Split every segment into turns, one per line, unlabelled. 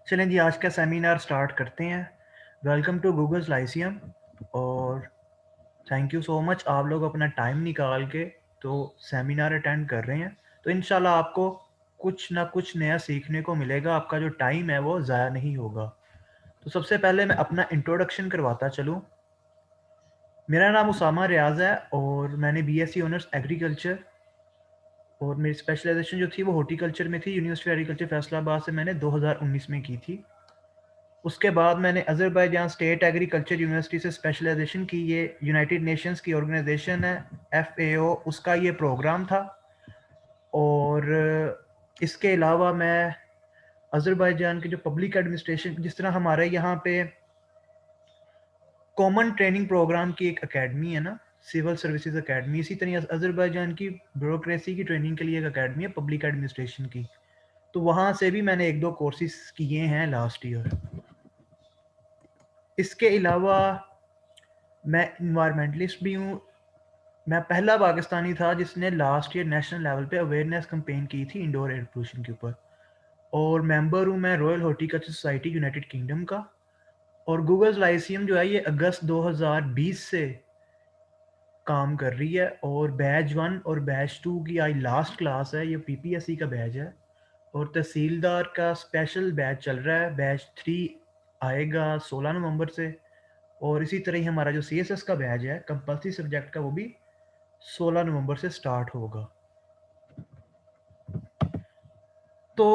चलें जी, आज का सेमिनार स्टार्ट करते हैं। Welcome to Google's lyceum. और थैंक यू सो मच, आप लोग अपना टाइम निकाल के तो सेमिनार अटेंड कर रहे हैं। तो इंशाल्लाह आपको कुछ ना कुछ नया सीखने को मिलेगा, आपका जो टाइम है वो ज़ाया नहीं होगा। तो सबसे पहले मैं अपना इंट्रोडक्शन करवाता चलूँ। मेरा नाम उसामा रियाज़ है और मैंने बीएससी ऑनर्स एग्रीकल्चर और मेरी स्पेशलाइजेशन जो थी वो हॉर्टिकल्चर में थी। यूनिवर्सिटी एग्रीकल्चर फैसलाबाद से मैंने 2019 में की थी। उसके बाद मैंने अज़रबैजान स्टेट एग्रीकल्चर यूनिवर्सिटी से स्पेशलाइजेशन की। ये यूनाइटेड नेशंस की ऑर्गेनाइजेशन है, FAO, उसका ये प्रोग्राम था। और इसके अलावा मैं अज़रबैजान के जो पब्लिक एडमिनिस्ट्रेशन, जिस तरह हमारे यहाँ पे कॉमन ट्रेनिंग प्रोग्राम की एक एकेडमी है ना, सिविल सर्विसेज एकेडमी, इसी तरह अज़रबैजान की ब्यूरोक्रेसी की ट्रेनिंग के लिए एक एकेडमी है पब्लिक एडमिनिस्ट्रेशन की। तो वहाँ से भी मैंने 1-2 कोर्सेज किए हैं लास्ट ईयर। इसके अलावा मैं इन्वायरमेंटलिस्ट भी हूँ। मैं पहला पाकिस्तानी था जिसने लास्ट ईयर नेशनल लेवल पे अवेयरनेस कैंपेन की थी इंडोर एयर पोल्यूशन के ऊपर। और मेंबर हूँ मैं royal horticulture society United kingdom का। और गूगल्स लाइसियम जो है ये अगस्त 2020 से काम कर रही है। और बैच 1 और बैच 2 की आज लास्ट क्लास है। ये PPSC का बैच है और तहसीलदार का स्पेशल बैच चल रहा है। बैच 3 आएगा 16 नवंबर से। और इसी तरह ही हमारा जो CSS का बैच है कंपल्सरी सब्जेक्ट का, वो भी 16 नवंबर से स्टार्ट होगा। तो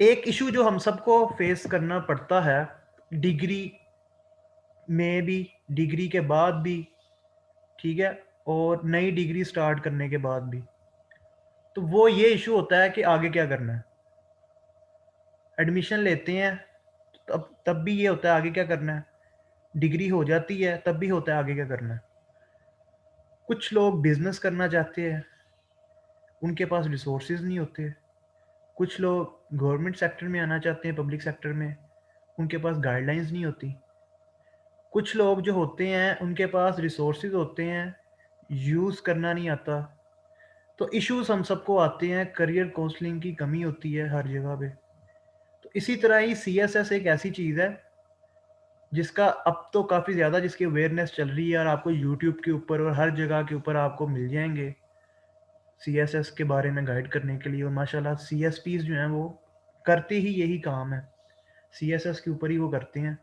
एक इशू जो हम सबको फेस करना पड़ता है डिग्री में भी, डिग्री के बाद भी, ठीक है, और नई डिग्री स्टार्ट करने के बाद भी, तो वो ये इशू होता है कि आगे क्या करना है। एडमिशन लेते हैं तब भी ये होता है आगे क्या करना है। डिग्री हो जाती है तब भी होता है आगे क्या करना है। कुछ लोग बिजनेस करना चाहते हैं, उनके पास रिसोर्सेज नहीं होते। कुछ लोग गवर्नमेंट सेक्टर में आना चाहते हैं, पब्लिक सेक्टर में, उनके पास गाइडलाइंस नहीं होती। कुछ लोग जो होते हैं उनके पास रिसोर्सेज होते हैं, यूज़ करना नहीं आता। तो इश्यूज हम सबको आते हैं, करियर काउंसलिंग की कमी होती है हर जगह पे। तो इसी तरह ही CSS एक ऐसी चीज़ है जिसका अब तो काफ़ी ज़्यादा जिसकी अवेयरनेस चल रही है और आपको यूट्यूब के ऊपर और हर जगह के ऊपर आपको मिल जाएंगे CSS के बारे में गाइड करने के लिए। और माशाल्लाह CSPs जो हैं वो करते ही यही काम है, CSS के ऊपर ही वो करते हैं।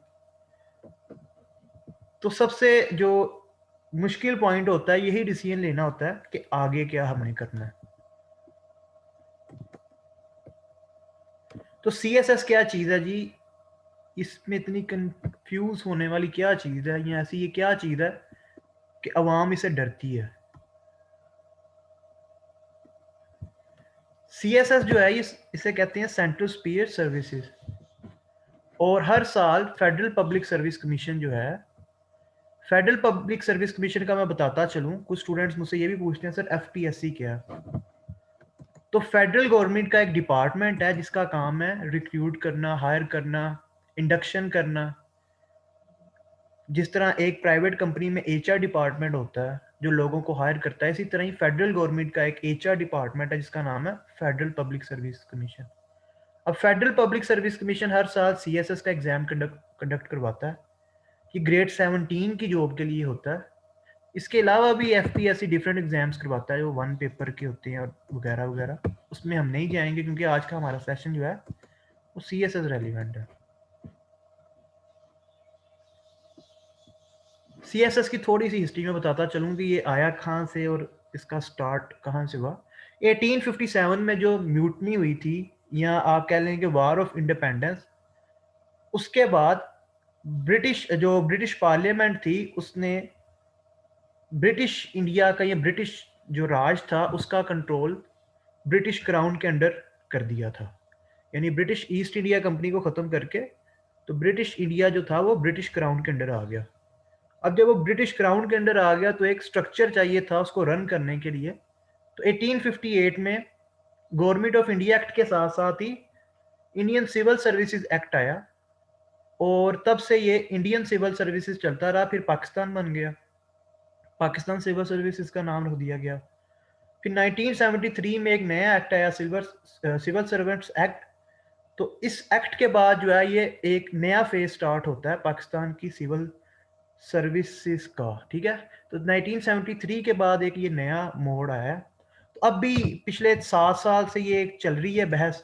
तो सबसे जो मुश्किल पॉइंट होता है यही डिसीजन लेना होता है कि आगे क्या हमें करना है। तो CSS क्या चीज़ है जी, इसमें इतनी कंफ्यूज होने वाली क्या चीज़ है, या ऐसी ये क्या चीज़ है कि अवाम इसे डरती है। CSS जो है इसे कहते हैं सेंट्रल स्पीयर सर्विसेज। और हर साल फेडरल पब्लिक सर्विस कमीशन जो है, फेडरल पब्लिक सर्विस कमीशन का मैं बताता चलूं, कुछ स्टूडेंट्स मुझसे ये भी पूछते हैं सर FPSC क्या है। तो फेडरल गवर्नमेंट का एक डिपार्टमेंट है जिसका काम है रिक्रूट करना, हायर करना, इंडक्शन करना। जिस तरह एक प्राइवेट कंपनी में HR डिपार्टमेंट होता है जो लोगों को हायर करता है, इसी तरह ही फेडरल गवर्नमेंट का एक HR डिपार्टमेंट है जिसका नाम है फेडरल पब्लिक सर्विस कमीशन। अब फेडरल पब्लिक सर्विस कमीशन हर साल CSS का एग्जाम कंडक्ट करवाता है। ये ग्रेड 17 की जॉब के लिए होता है। इसके अलावा भी FPSC डिफरेंट एग्जाम्स करवाता है जो 1 पेपर के होते हैं और वगैरह वगैरह। उसमें हम नहीं जाएंगे क्योंकि आज का हमारा सेशन जो है वो CSS रेलिवेंट है। CSS की थोड़ी सी हिस्ट्री में बताता चलूँ कि ये आया कहाँ से और इसका स्टार्ट कहाँ से हुआ। 1857 में जो म्यूटनी हुई थी, या आप कह लें कि वार ऑफ इंडिपेंडेंस, उसके बाद ब्रिटिश पार्लियामेंट थी उसने ब्रिटिश इंडिया का, या ब्रिटिश जो राज था उसका कंट्रोल ब्रिटिश क्राउन के अंडर कर दिया था। यानी ब्रिटिश ईस्ट इंडिया कंपनी को ख़त्म करके तो ब्रिटिश इंडिया जो था वो ब्रिटिश क्राउन के अंडर आ गया। अब जब वो ब्रिटिश क्राउन के अंडर आ गया तो एक स्ट्रक्चर चाहिए था उसको रन करने के लिए। तो 1858 में गवर्नमेंट ऑफ इंडिया एक्ट के साथ साथ ही इंडियन सिविल सर्विसेज एक्ट आया। और तब से ये इंडियन सिविल सर्विसेज चलता रहा, फिर पाकिस्तान बन गया, पाकिस्तान सिविल सर्विसेज का नाम रख दिया गया। फिर 1973 में एक नया एक्ट आया, सिविल सर्वेंट्स एक्ट। तो इस एक्ट के बाद जो है ये एक नया फेज स्टार्ट होता है पाकिस्तान की सिविल सर्विसेज का, ठीक है। तो 1973 के बाद एक ये नया मोड़ आया है। तो अब भी पिछले 7 साल से ये चल रही है बहस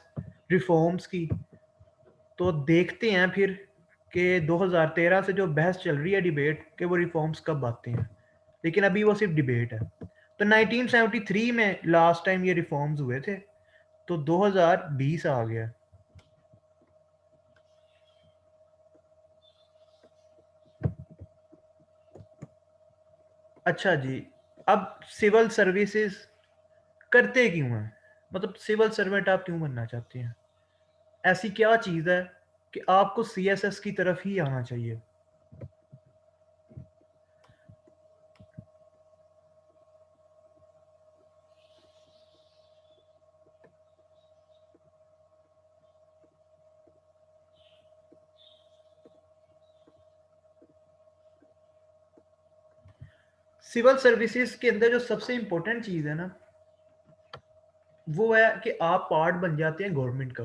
रिफॉर्म्स की। तो देखते हैं फिर कि 2013 से जो बहस चल रही है डिबेट के वो रिफॉर्म्स कब आते हैं, लेकिन अभी वो सिर्फ डिबेट है। तो 1973 में लास्ट टाइम ये रिफॉर्म्स हुए थे, तो 2020 आ गया। अच्छा जी, अब सिविल सर्विसेज करते क्यों हैं, मतलब सिविल सर्वेंट आप क्यों बनना चाहते हैं? ऐसी क्या चीज़ है कि आपको सीएसएस की तरफ ही आना चाहिए? सिविल सर्विसेज के अंदर जो सबसे इंपॉर्टेंट चीज़ है ना, वो है कि आप पार्ट बन जाते हैं गवर्नमेंट का।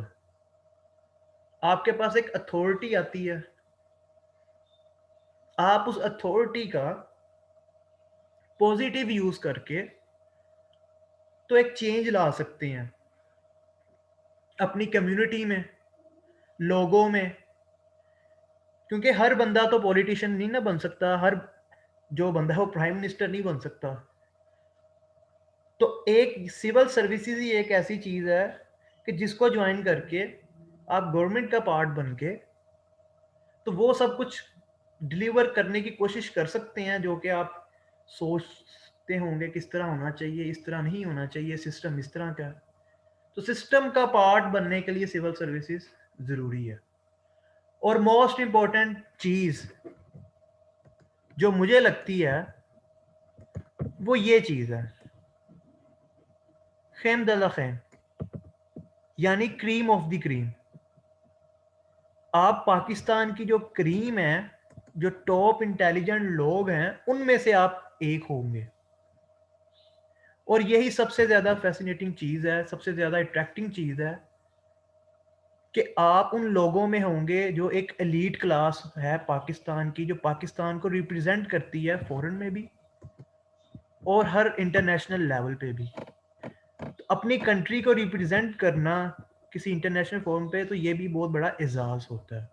आपके पास एक अथॉरिटी आती है, आप उस अथॉरिटी का पॉजिटिव यूज करके तो एक चेंज ला सकते हैं अपनी कम्युनिटी में, लोगों में। क्योंकि हर बंदा तो पॉलिटिशियन नहीं ना बन सकता, हर जो बंदा है वो प्राइम मिनिस्टर नहीं बन सकता। तो एक सिविल सर्विसेज ही एक ऐसी चीज है कि जिसको ज्वाइन करके आप गवर्नमेंट का पार्ट बन के तो वो सब कुछ डिलीवर करने की कोशिश कर सकते हैं जो कि आप सोचते होंगे किस तरह होना चाहिए, इस तरह नहीं होना चाहिए, सिस्टम इस तरह का। तो सिस्टम का पार्ट बनने के लिए सिविल सर्विसेज जरूरी है। और मोस्ट इंपॉर्टेंट चीज जो मुझे लगती है वो ये चीज है, खेम दला खेम, यानी क्रीम ऑफ द क्रीम। आप पाकिस्तान की जो क्रीम है, जो टॉप इंटेलिजेंट लोग हैं, उनमें से आप एक होंगे। और यही सबसे ज्यादा फैसिनेटिंग चीज है, सबसे ज्यादा अट्रैक्टिंग चीज है कि आप उन लोगों में होंगे जो एक एलीट क्लास है पाकिस्तान की, जो पाकिस्तान को रिप्रेजेंट करती है फॉरेन में भी और हर इंटरनेशनल लेवल पे भी। तो अपनी कंट्री को रिप्रेजेंट करना किसी इंटरनेशनल फोरम पे, तो ये भी बहुत बड़ा एजाज होता है।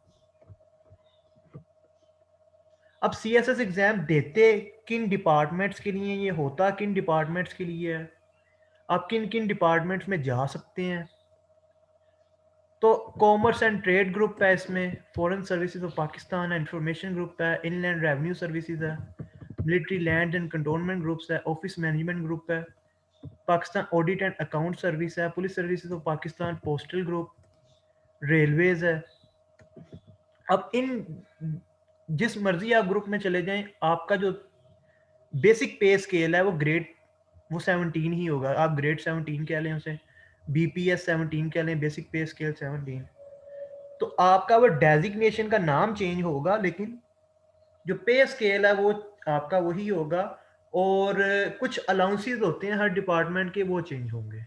अब सीएसएस एग्जाम देते किन डिपार्टमेंट्स के लिए, ये होता किन डिपार्टमेंट्स के लिए है, आप किन किन डिपार्टमेंट्स में जा सकते हैं? तो कॉमर्स एंड ट्रेड ग्रुप है इसमें, फॉरेन सर्विसेज ऑफ पाकिस्तान है, इंफॉर्मेशन ग्रुप है, इनलैंड रेवेन्यू सर्विसेज है, military land and cantonment groups है, ऑफिस मैनेजमेंट ग्रुप है, Pakistan audit and account service है, police services of Pakistan, postal group, railways है। अब इन जिस मर्जी आप ग्रुप में चले जाएं, आपका जो बेसिक पे स्केल है वो ग्रेड वो 17 ही होगा। आप ग्रेड 17 कह लें उसे, बीपीएस 17 कह लें, बेसिक पे स्केल 17। तो आपका वो डेजिग्नेशन का नाम चेंज होगा, लेकिन जो पे स्केल है वो आपका वही होगा। और कुछ अलाउंसेस होते हैं हर डिपार्टमेंट के, वो चेंज होंगे।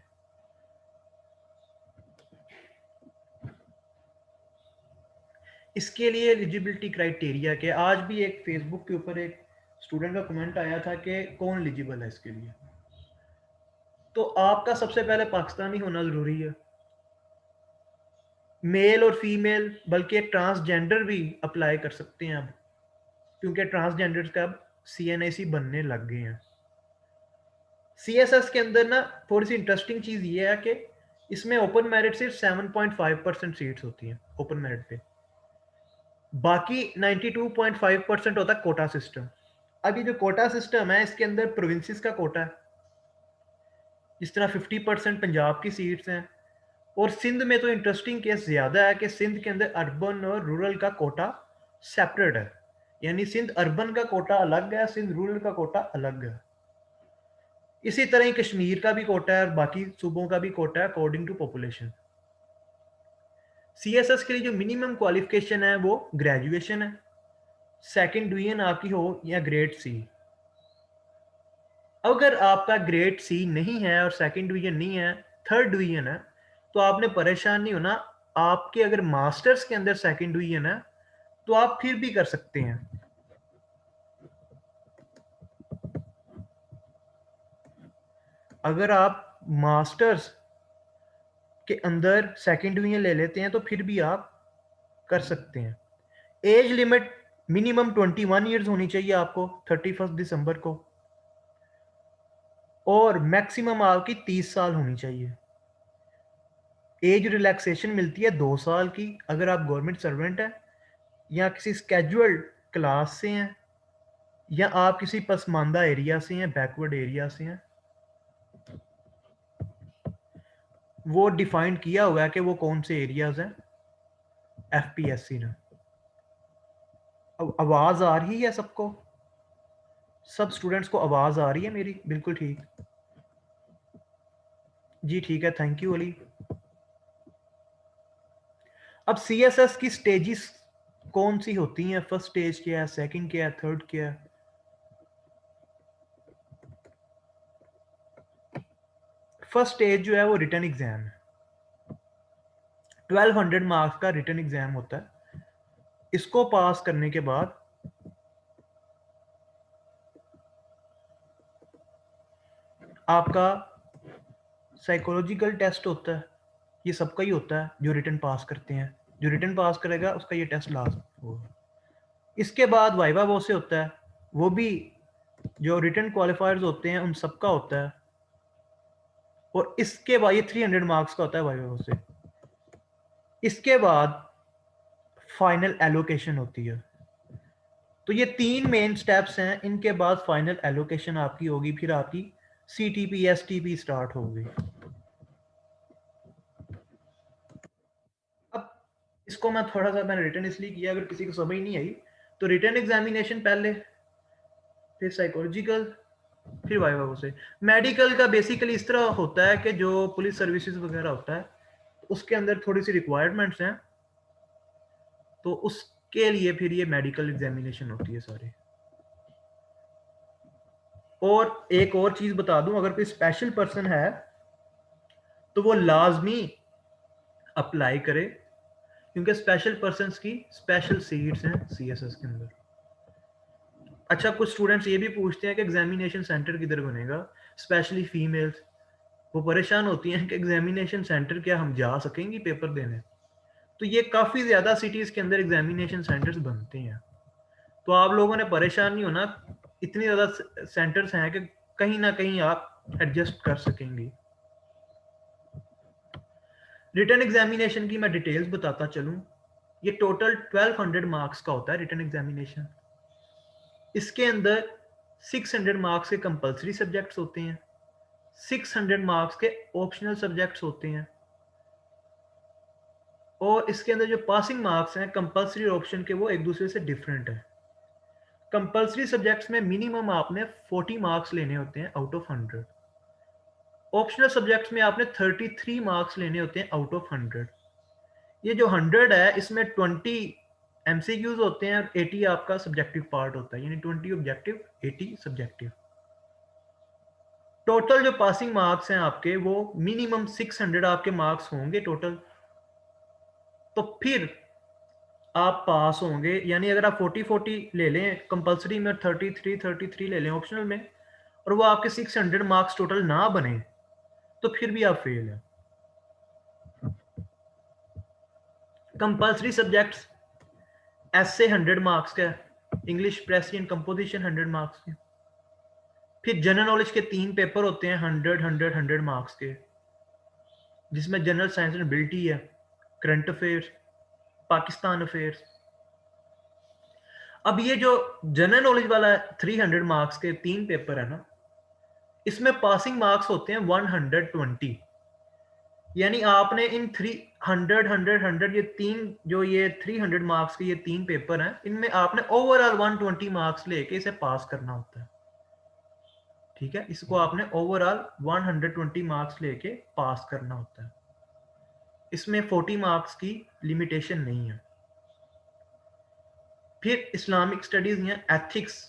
इसके लिए एलिजिबिलिटी क्राइटेरिया के, आज भी एक फेसबुक के ऊपर एक स्टूडेंट का कमेंट आया था कि कौन एलिजिबल है इसके लिए। तो आपका सबसे पहले पाकिस्तानी होना जरूरी है, मेल और फीमेल, बल्कि एक ट्रांसजेंडर भी अप्लाई कर सकते हैं अब, क्योंकि ट्रांसजेंडर का अब सीएनआईसी बनने लग गए हैं। सीएसएस के अंदर ना थोड़ी सी इंटरेस्टिंग चीज ये है कि इसमें ओपन मेरिट सिर्फ 7.5% सीट्स होती हैं ओपन मेरिट पे, बाकी 92.5% होता है कोटा सिस्टम। अब ये जो कोटा सिस्टम है इसके अंदर प्रोविंसेस का कोटा है, जिस तरह 50% पंजाब की सीट्स हैं। और सिंध में तो इंटरेस्टिंग केस ज्यादा है कि सिंध के अंदर अर्बन और रूरल का कोटा सेपरेट है, यानी सिंध अर्बन का कोटा अलग है, सिंध रूरल का कोटा अलग है। इसी तरह ही कश्मीर का भी कोटा है और बाकी सूबों का भी कोटा है अकॉर्डिंग टू पॉपुलेशन। सीएसएस के लिए जो मिनिमम क्वालिफिकेशन है वो ग्रेजुएशन है, सेकंड डिवीजन आपकी हो या ग्रेड सी। अगर आपका ग्रेड सी नहीं है और सेकंड डिवीजन नहीं है, थर्ड डिवीजन है, तो आपने परेशान नहीं होना। आपके अगर मास्टर्स के अंदर सेकंड हुई है ना, तो आप फिर भी कर सकते हैं। अगर आप मास्टर्स के अंदर सेकंड डिवीजन ले लेते हैं तो फिर भी आप कर सकते हैं। एज लिमिट मिनिमम 21 ईयर्स होनी चाहिए आपको 31 दिसंबर को, और मैक्सिमम आपकी 30 साल होनी चाहिए। एज रिलैक्सेशन मिलती है 2 साल की अगर आप गवर्नमेंट सर्वेंट हैं, या किसी स्केजुअल क्लास से हैं, या आप किसी पसमानदा एरिया से हैं, बैकवर्ड एरिया से हैं। वो डिफाइन किया हुआ है कि वो कौन से एरियाज हैं एफपीएससी ने। अब आवाज आ रही है सबको? सब स्टूडेंट्स को आवाज आ रही है मेरी? बिल्कुल ठीक। जी ठीक है, थैंक यू अली। अब सीएसएस की स्टेजेस कौन सी होती हैं? फर्स्ट स्टेज क्या है, सेकंड क्या है, थर्ड क्या है? फर्स्ट स्टेज जो है वो रिटन एग्जाम है। 1200 मार्क्स का रिटन एग्जाम होता है। इसको पास करने के बाद आपका साइकोलॉजिकल टेस्ट होता है। ये सबका ही होता है जो रिटन पास करते हैं। जो रिटन पास करेगा उसका ये टेस्ट लास्ट होगा। इसके बाद वाइवा वो से होता है, वो भी जो रिटन क्वालिफायर्स होते हैं उन सबका होता है। और इसके बाद ये 300 मार्क्स का होता है वाइवा वो से। इसके बाद फाइनल एलोकेशन होती है। तो ये 3 मेन स्टेप्स हैं, इनके बाद फाइनल एलोकेशन आपकी होगी, फिर आपकी सीटीपी एसटीपी स्टार्ट होगी। अब इसको मैं थोड़ा सा मैंने रिटर्न इसलिए किया, अगर किसी को समझ नहीं आई तो रिटर्न एग्जामिनेशन पहले, फिर साइकोलॉजिकल, फिर वाइवा से। मेडिकल का बेसिकली इस तरह होता है कि जो पुलिस सर्विसेज वगैरह होता है उसके अंदर थोड़ी सी रिक्वायरमेंट्स हैं, तो उसके लिए फिर ये मेडिकल एग्जामिनेशन होती है सारी। और एक और चीज बता दूं, अगर कोई स्पेशल पर्सन है तो वो लाजमी अप्लाई करे, क्योंकि स्पेशल पर्सन्स की स्पेशल सीट्स हैं सीएसएस के अंदर। अच्छा, कुछ स्टूडेंट्स ये भी पूछते हैं कि एग्जामिनेशन सेंटर किधर बनेगा, स्पेशली फीमेल्स। वो परेशान होती हैं कि एग्जामिनेशन सेंटर क्या हम जा सकेंगे पेपर देने? तो ये काफ़ी ज़्यादा सिटीज़ के अंदर एग्जामिनेशन सेंटर्स बनते हैं, तो आप लोगों ने परेशान नहीं होना। इतनी ज़्यादा सेंटर्स हैं कि कहीं ना कहीं आप एडजस्ट कर सकेंगे। रिटन एग्जामिनेशन की मैं डिटेल्स बताता चलूं। ये टोटल 1200 मार्क्स का होता है रिटन एग्जामिनेशन। इसके अंदर 600 मार्क्स के कंपलसरी सब्जेक्ट्स होते हैं, 600 मार्क्स के ऑप्शनल सब्जेक्ट्स होते हैं, और इसके अंदर जो पासिंग मार्क्स हैं कंपलसरी और ऑप्शन के, वो एक दूसरे से डिफरेंट है। कंपलसरी सब्जेक्ट्स में मिनिमम आपने 40 मार्क्स लेने होते हैं आउट ऑफ 100। ऑप्शनल सब्जेक्ट्स में आपने 33 मार्क्स लेने होते हैं आउट ऑफ 100। ये जो 100 है इसमें 20 एमसीक्यूज होते हैं और 80 आपका सब्जेक्टिव पार्ट होता है, यानी 20 ऑब्जेक्टिव 80 सब्जेक्टिव। टोटल जो पासिंग मार्क्स हैं आपके, वो मिनिमम 600 आपके मार्क्स होंगे टोटल। तो फिर आप पास होंगे, यानी अगर आप 40-40 ले लें कंपलसरी में, 33-33 ले लें ऑप्शनल में, और वो आपके 600 मार्क्स टोटल ना बने, तो फिर भी आप फेल हैं। कंपलसरी सब्जेक्ट्स ऐसे 100 मार्क्स का, English press and composition 100 marks के। फिर जनरल नॉलेज के 3 पेपर होते हैं 100 मार्क्स के, जिसमें जनरल साइंस एंड एबिलिटी है, करंट अफेयर्स, पाकिस्तान अफेयर्स। अब ये जो जनरल नॉलेज वाला 300 मार्क्स के 3 पेपर है ना, इसमें पासिंग मार्क्स होते हैं 120। यानी आपने इन 300 ये तीन, जो ये 300 मार्क्स के ये 3 पेपर हैं, इनमें आपने ओवरऑल 120 मार्क्स लेके इसे पास करना होता है। ठीक है, इसको आपने ओवरऑल 120 मार्क्स लेके पास करना होता है। इसमें 40 मार्क्स की लिमिटेशन नहीं है। फिर इस्लामिक स्टडीज या एथिक्स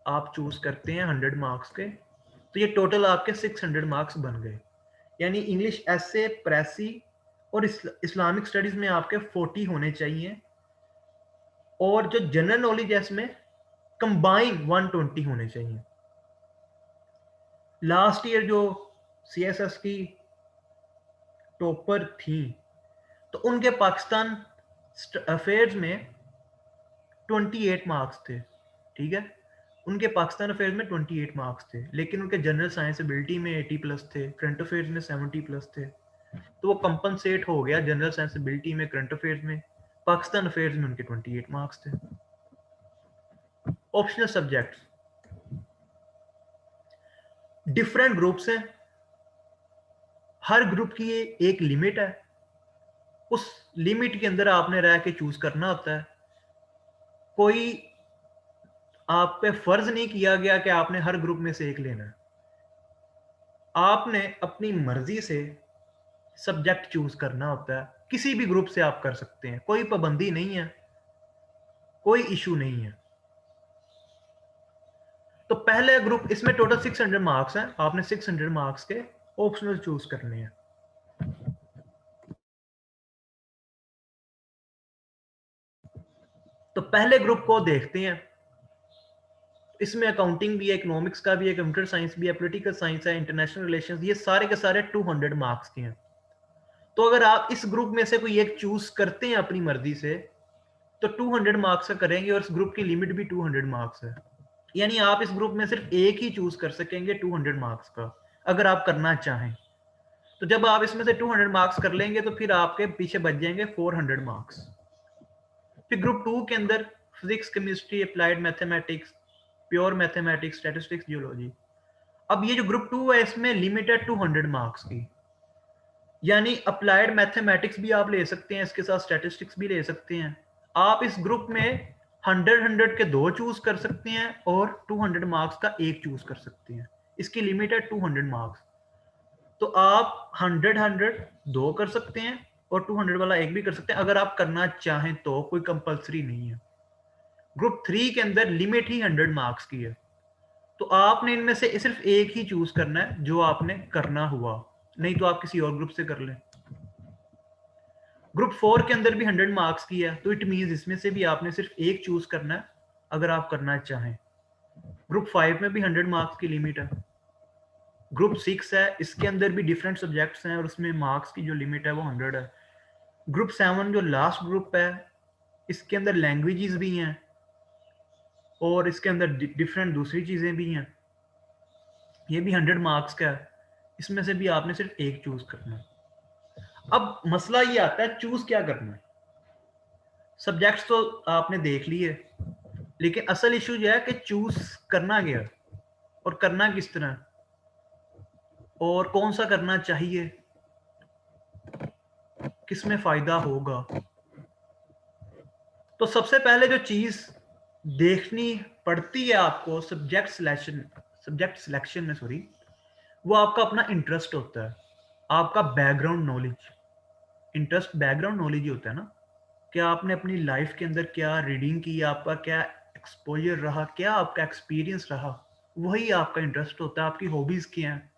आप चूज करते हैं 100 मार्क्स के, तो ये टोटल आपके 600 मार्क्स बन गए। यानी इंग्लिश एसे, प्रेसी और इस्लामिक स्टडीज में आपके 40 होने चाहिए, और जो जनरल नॉलेज है इसमें कंबाइन 120 होने चाहिए। लास्ट ईयर जो सीएसएस की टॉपर थी, तो उनके पाकिस्तान अफेयर्स में 28 मार्क्स थे, ठीक है, उनके पाकिस्तान अफेयर्स में 28 मार्क्स थे, लेकिन उनके जनरल साइंस एबिलिटी में 80 प्लस थे, करंट अफेयर्स में 70 प्लस थे। तो वो कंपनसेट हो गया जनरल साइंस एबिलिटी में, करंट अफेयर्स में, पाकिस्तान अफेयर्स में उनके 28 मार्क्स थे। ऑप्शनल सब्जेक्ट्स डिफरेंट ग्रुप्स हैं, हर ग्रुप की एक लिमिट है, उस लिमिट के अंदर आपने रह के चूज करना होता है। कोई आप पे फर्ज नहीं किया गया कि आपने हर ग्रुप में से एक लेना है, आपने अपनी मर्जी से सब्जेक्ट चूज करना होता है। किसी भी ग्रुप से आप कर सकते हैं, कोई पाबंदी नहीं है, कोई इशू नहीं है। तो पहले ग्रुप, इसमें टोटल 600 मार्क्स हैं, आपने 600 मार्क्स के ऑप्शनल चूज करने हैं। तो पहले ग्रुप को देखते हैं। इसमें अकाउंटिंग भी है, इकोनॉमिक्स का भी है, कंप्यूटर साइंस भी है, पॉलिटिकल साइंस है, इंटरनेशनल रिलेशंस, ये सारे के सारे 200 मार्क्स के हैं। तो अगर आप इस ग्रुप में से कोई एक चूज करते हैं अपनी मर्जी से, तो 200 मार्क्स का करेंगे, और इस ग्रुप की लिमिट भी 200 मार्क्स है। यानी आप इस ग्रुप में सिर्फ एक ही चूज कर सकेंगे 200 मार्क्स का, अगर आप करना चाहें। तो जब आप इसमें से 200 मार्क्स कर लेंगे, तो फिर आपके पीछे बच जाएंगे 400 मार्क्स। फिर ग्रुप 2 के अंदर physics, chemistry, applied mathematics, pure mathematics, statistics, geology. अब ये जो ग्रुप 2 है, इसमें लिमिटेड 200 मार्क्स की, यानी अप्लाइड मैथमेटिक्स भी आप ले सकते हैं, इसके साथ स्टैटिस्टिक्स भी ले सकते हैं। आप इस ग्रुप में 100 के 2 चूज कर सकते हैं, और 200 मार्क्स का एक चूज कर सकते हैं। इसकी लिमिट है 200 मार्क्स। तो आप 100 2 कर सकते हैं, और 200 वाला एक भी कर सकते हैं, अगर आप करना चाहें तो, कोई कंपलसरी नहीं है। ग्रुप 3 के अंदर लिमिट ही 100 मार्क्स की है, तो आपने इनमें से सिर्फ एक ही चूज करना है जो आपने करना हुआ, नहीं तो आप किसी और ग्रुप से कर लें। ग्रुप 4 के अंदर भी 100 मार्क्स की है, तो इट मींस इसमें से भी आपने सिर्फ एक चूज करना है, अगर आप करना चाहें। ग्रुप 5 में भी 100 मार्क्स की लिमिट है। ग्रुप 6 है, इसके अंदर भी डिफरेंट सब्जेक्ट्स हैं, और उसमें मार्क्स की जो लिमिट है वो 100 है। ग्रुप 7 जो लास्ट ग्रुप है, इसके अंदर लैंग्वेजेस भी हैं, और इसके अंदर डिफरेंट दूसरी चीजें भी हैं, ये भी 100 मार्क्स का है। इसमें से भी आपने सिर्फ एक चूज करना है। अब मसला ये आता है चूज क्या करना है। सब्जेक्ट्स तो आपने देख लिए, लेकिन असल इशू यह है कि चूज करना क्या, और करना किस तरह, और कौन सा करना चाहिए, किसमें फायदा होगा। तो सबसे पहले जो चीज देखनी पड़ती है आपको सब्जेक्ट सिलेक्शन में, सॉरी, वो आपका अपना इंटरेस्ट होता है, आपका background knowledge. Interest background knowledge ही होता है ना, कि आपने अपनी लाइफ के अंदर क्या रीडिंग की, आपका क्या एक्सपोजर रहा, क्या आपका एक्सपीरियंस रहा, वही आपका इंटरेस्ट होता है। आपकी हॉबीज क्या हैं,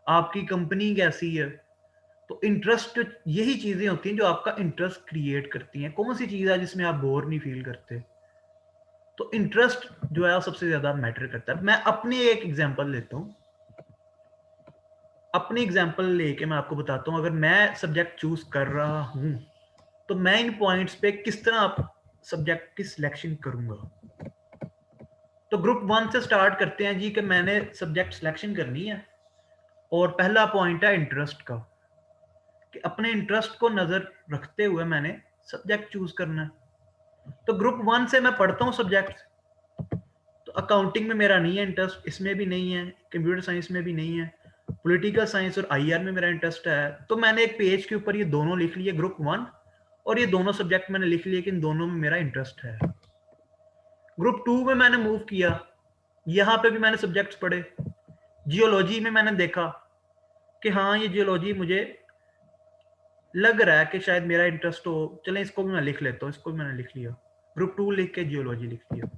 आपकी कंपनी कैसी है। तो इंटरेस्ट, यही चीजें होती हैं जो आपका इंटरेस्ट क्रिएट करती हैं। कौन सी चीज है जिसमें आप बोर नहीं फील करते। तो इंटरेस्ट जो है वो सबसे ज्यादा मैटर करता है। मैं अपनी एक एग्जांपल लेता हूं, अपनी एग्जांपल लेके मैं आपको बताता हूं। अगर मैं सब्जेक्ट चूज कर रहा हूं, तो मैं इन पॉइंट्स पे किस तरह सब्जेक्ट की सिलेक्शन करूंगा। तो ग्रुप 1 से स्टार्ट करते हैं जी, कि मैंने सब्जेक्ट सिलेक्शन करनी है, और पहला पॉइंट है इंटरेस्ट का, कि अपने इंटरेस्ट को नजर रखते हुए मैंने सब्जेक्ट चूज करना है। तो ग्रुप 1 से मैं पढ़ता हूँ सब्जेक्ट। तो अकाउंटिंग में मेरा नहीं है इंटरेस्ट, इसमें भी नहीं है, कंप्यूटर साइंस में भी नहीं है, पॉलिटिकल साइंस और आईआर में मेरा इंटरेस्ट है। तो मैंने एक पेज के ऊपर ये दोनों लिख लिए, ग्रुप 1, और ये दोनों सब्जेक्ट मैंने लिख लिए कि इन दोनों में मेरा इंटरेस्ट है। ग्रुप 2 में मैंने मूव किया, यहाँ पे भी मैंने सब्जेक्ट्स पढ़े। जियोलॉजी में मैंने देखा कि हाँ, ये जियोलॉजी मुझे लग रहा है कि शायद मेरा इंटरेस्ट हो, चलें इसको भी मैं लिख लेता हूँ, इसको भी मैंने लिख लिया। ग्रुप 2 लिख के जियोलॉजी लिख लिया।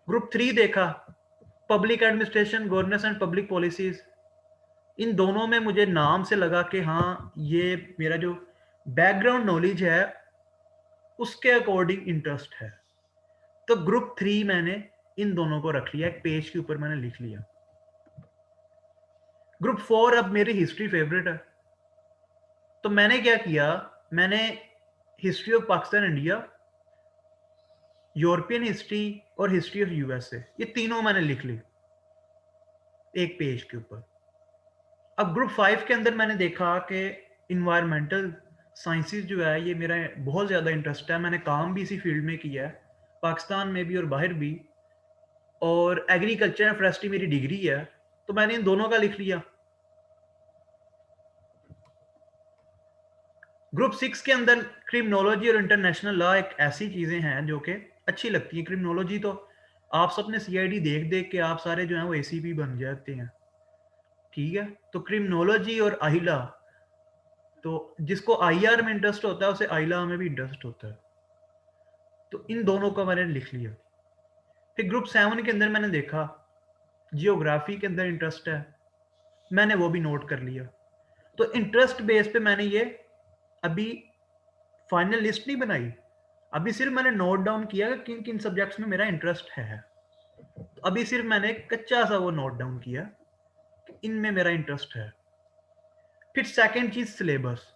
ग्रुप 3 देखा, public administration, governance and public policies, इन दोनों में मुझे नाम से लगा कि हाँ, ये मेरा जो बैकग्राउंड नॉलेज है उसके अकॉर्डिंग इंटरेस्ट है। तो ग्रुप 3 मैंने इन दोनों को रख लिया, एक पेज के ऊपर मैंने लिख लिया। ग्रुप 4 अब मेरी हिस्ट्री फेवरेट है, तो मैंने क्या किया, मैंने history of Pakistan India, European history और हिस्ट्री ऑफ यूएसए, ये तीनों मैंने लिख ली एक पेज के ऊपर। अब ग्रुप 5 के अंदर मैंने देखा कि इन्वायरमेंटल साइंसेस जो है ये मेरा बहुत ज़्यादा इंटरेस्ट है, मैंने काम भी इसी फील्ड में किया है, पाकिस्तान में भी और बाहर भी, और एग्रीकल्चर एंड फॉरेस्ट्री मेरी डिग्री है, तो मैंने इन दोनों का लिख लिया। ग्रुप 6 के अंदर क्रिमिनोलॉजी और इंटरनेशनल लॉ एक ऐसी चीज़ें हैं जो कि अच्छी लगती हैं। क्रिमिनोलॉजी तो आप सबने सीआईडी देख देख के आप सारे जो हैं वो एसीपी बन जाते हैं, ठीक है। तो क्रिमिनोलॉजी और आइला, तो जिसको आईआर में इंटरेस्ट होता है उसे आइला में भी इंटरेस्ट होता है, तो इन दोनों का मैंने लिख लिया। फिर ग्रुप 7 के अंदर मैंने देखा जियोग्राफी के अंदर इंटरेस्ट है, मैंने वो भी नोट कर लिया। तो इंटरेस्ट बेस पे मैंने ये अभी फाइनल लिस्ट नहीं बनाई, अभी सिर्फ मैंने नोट डाउन किया कि किन किन सब्जेक्ट्स में मेरा इंटरेस्ट है। तो अभी सिर्फ मैंने कच्चा सा वो नोट डाउन किया कि इनमें मेरा इंटरेस्ट है। फिर सेकंड चीज सिलेबस।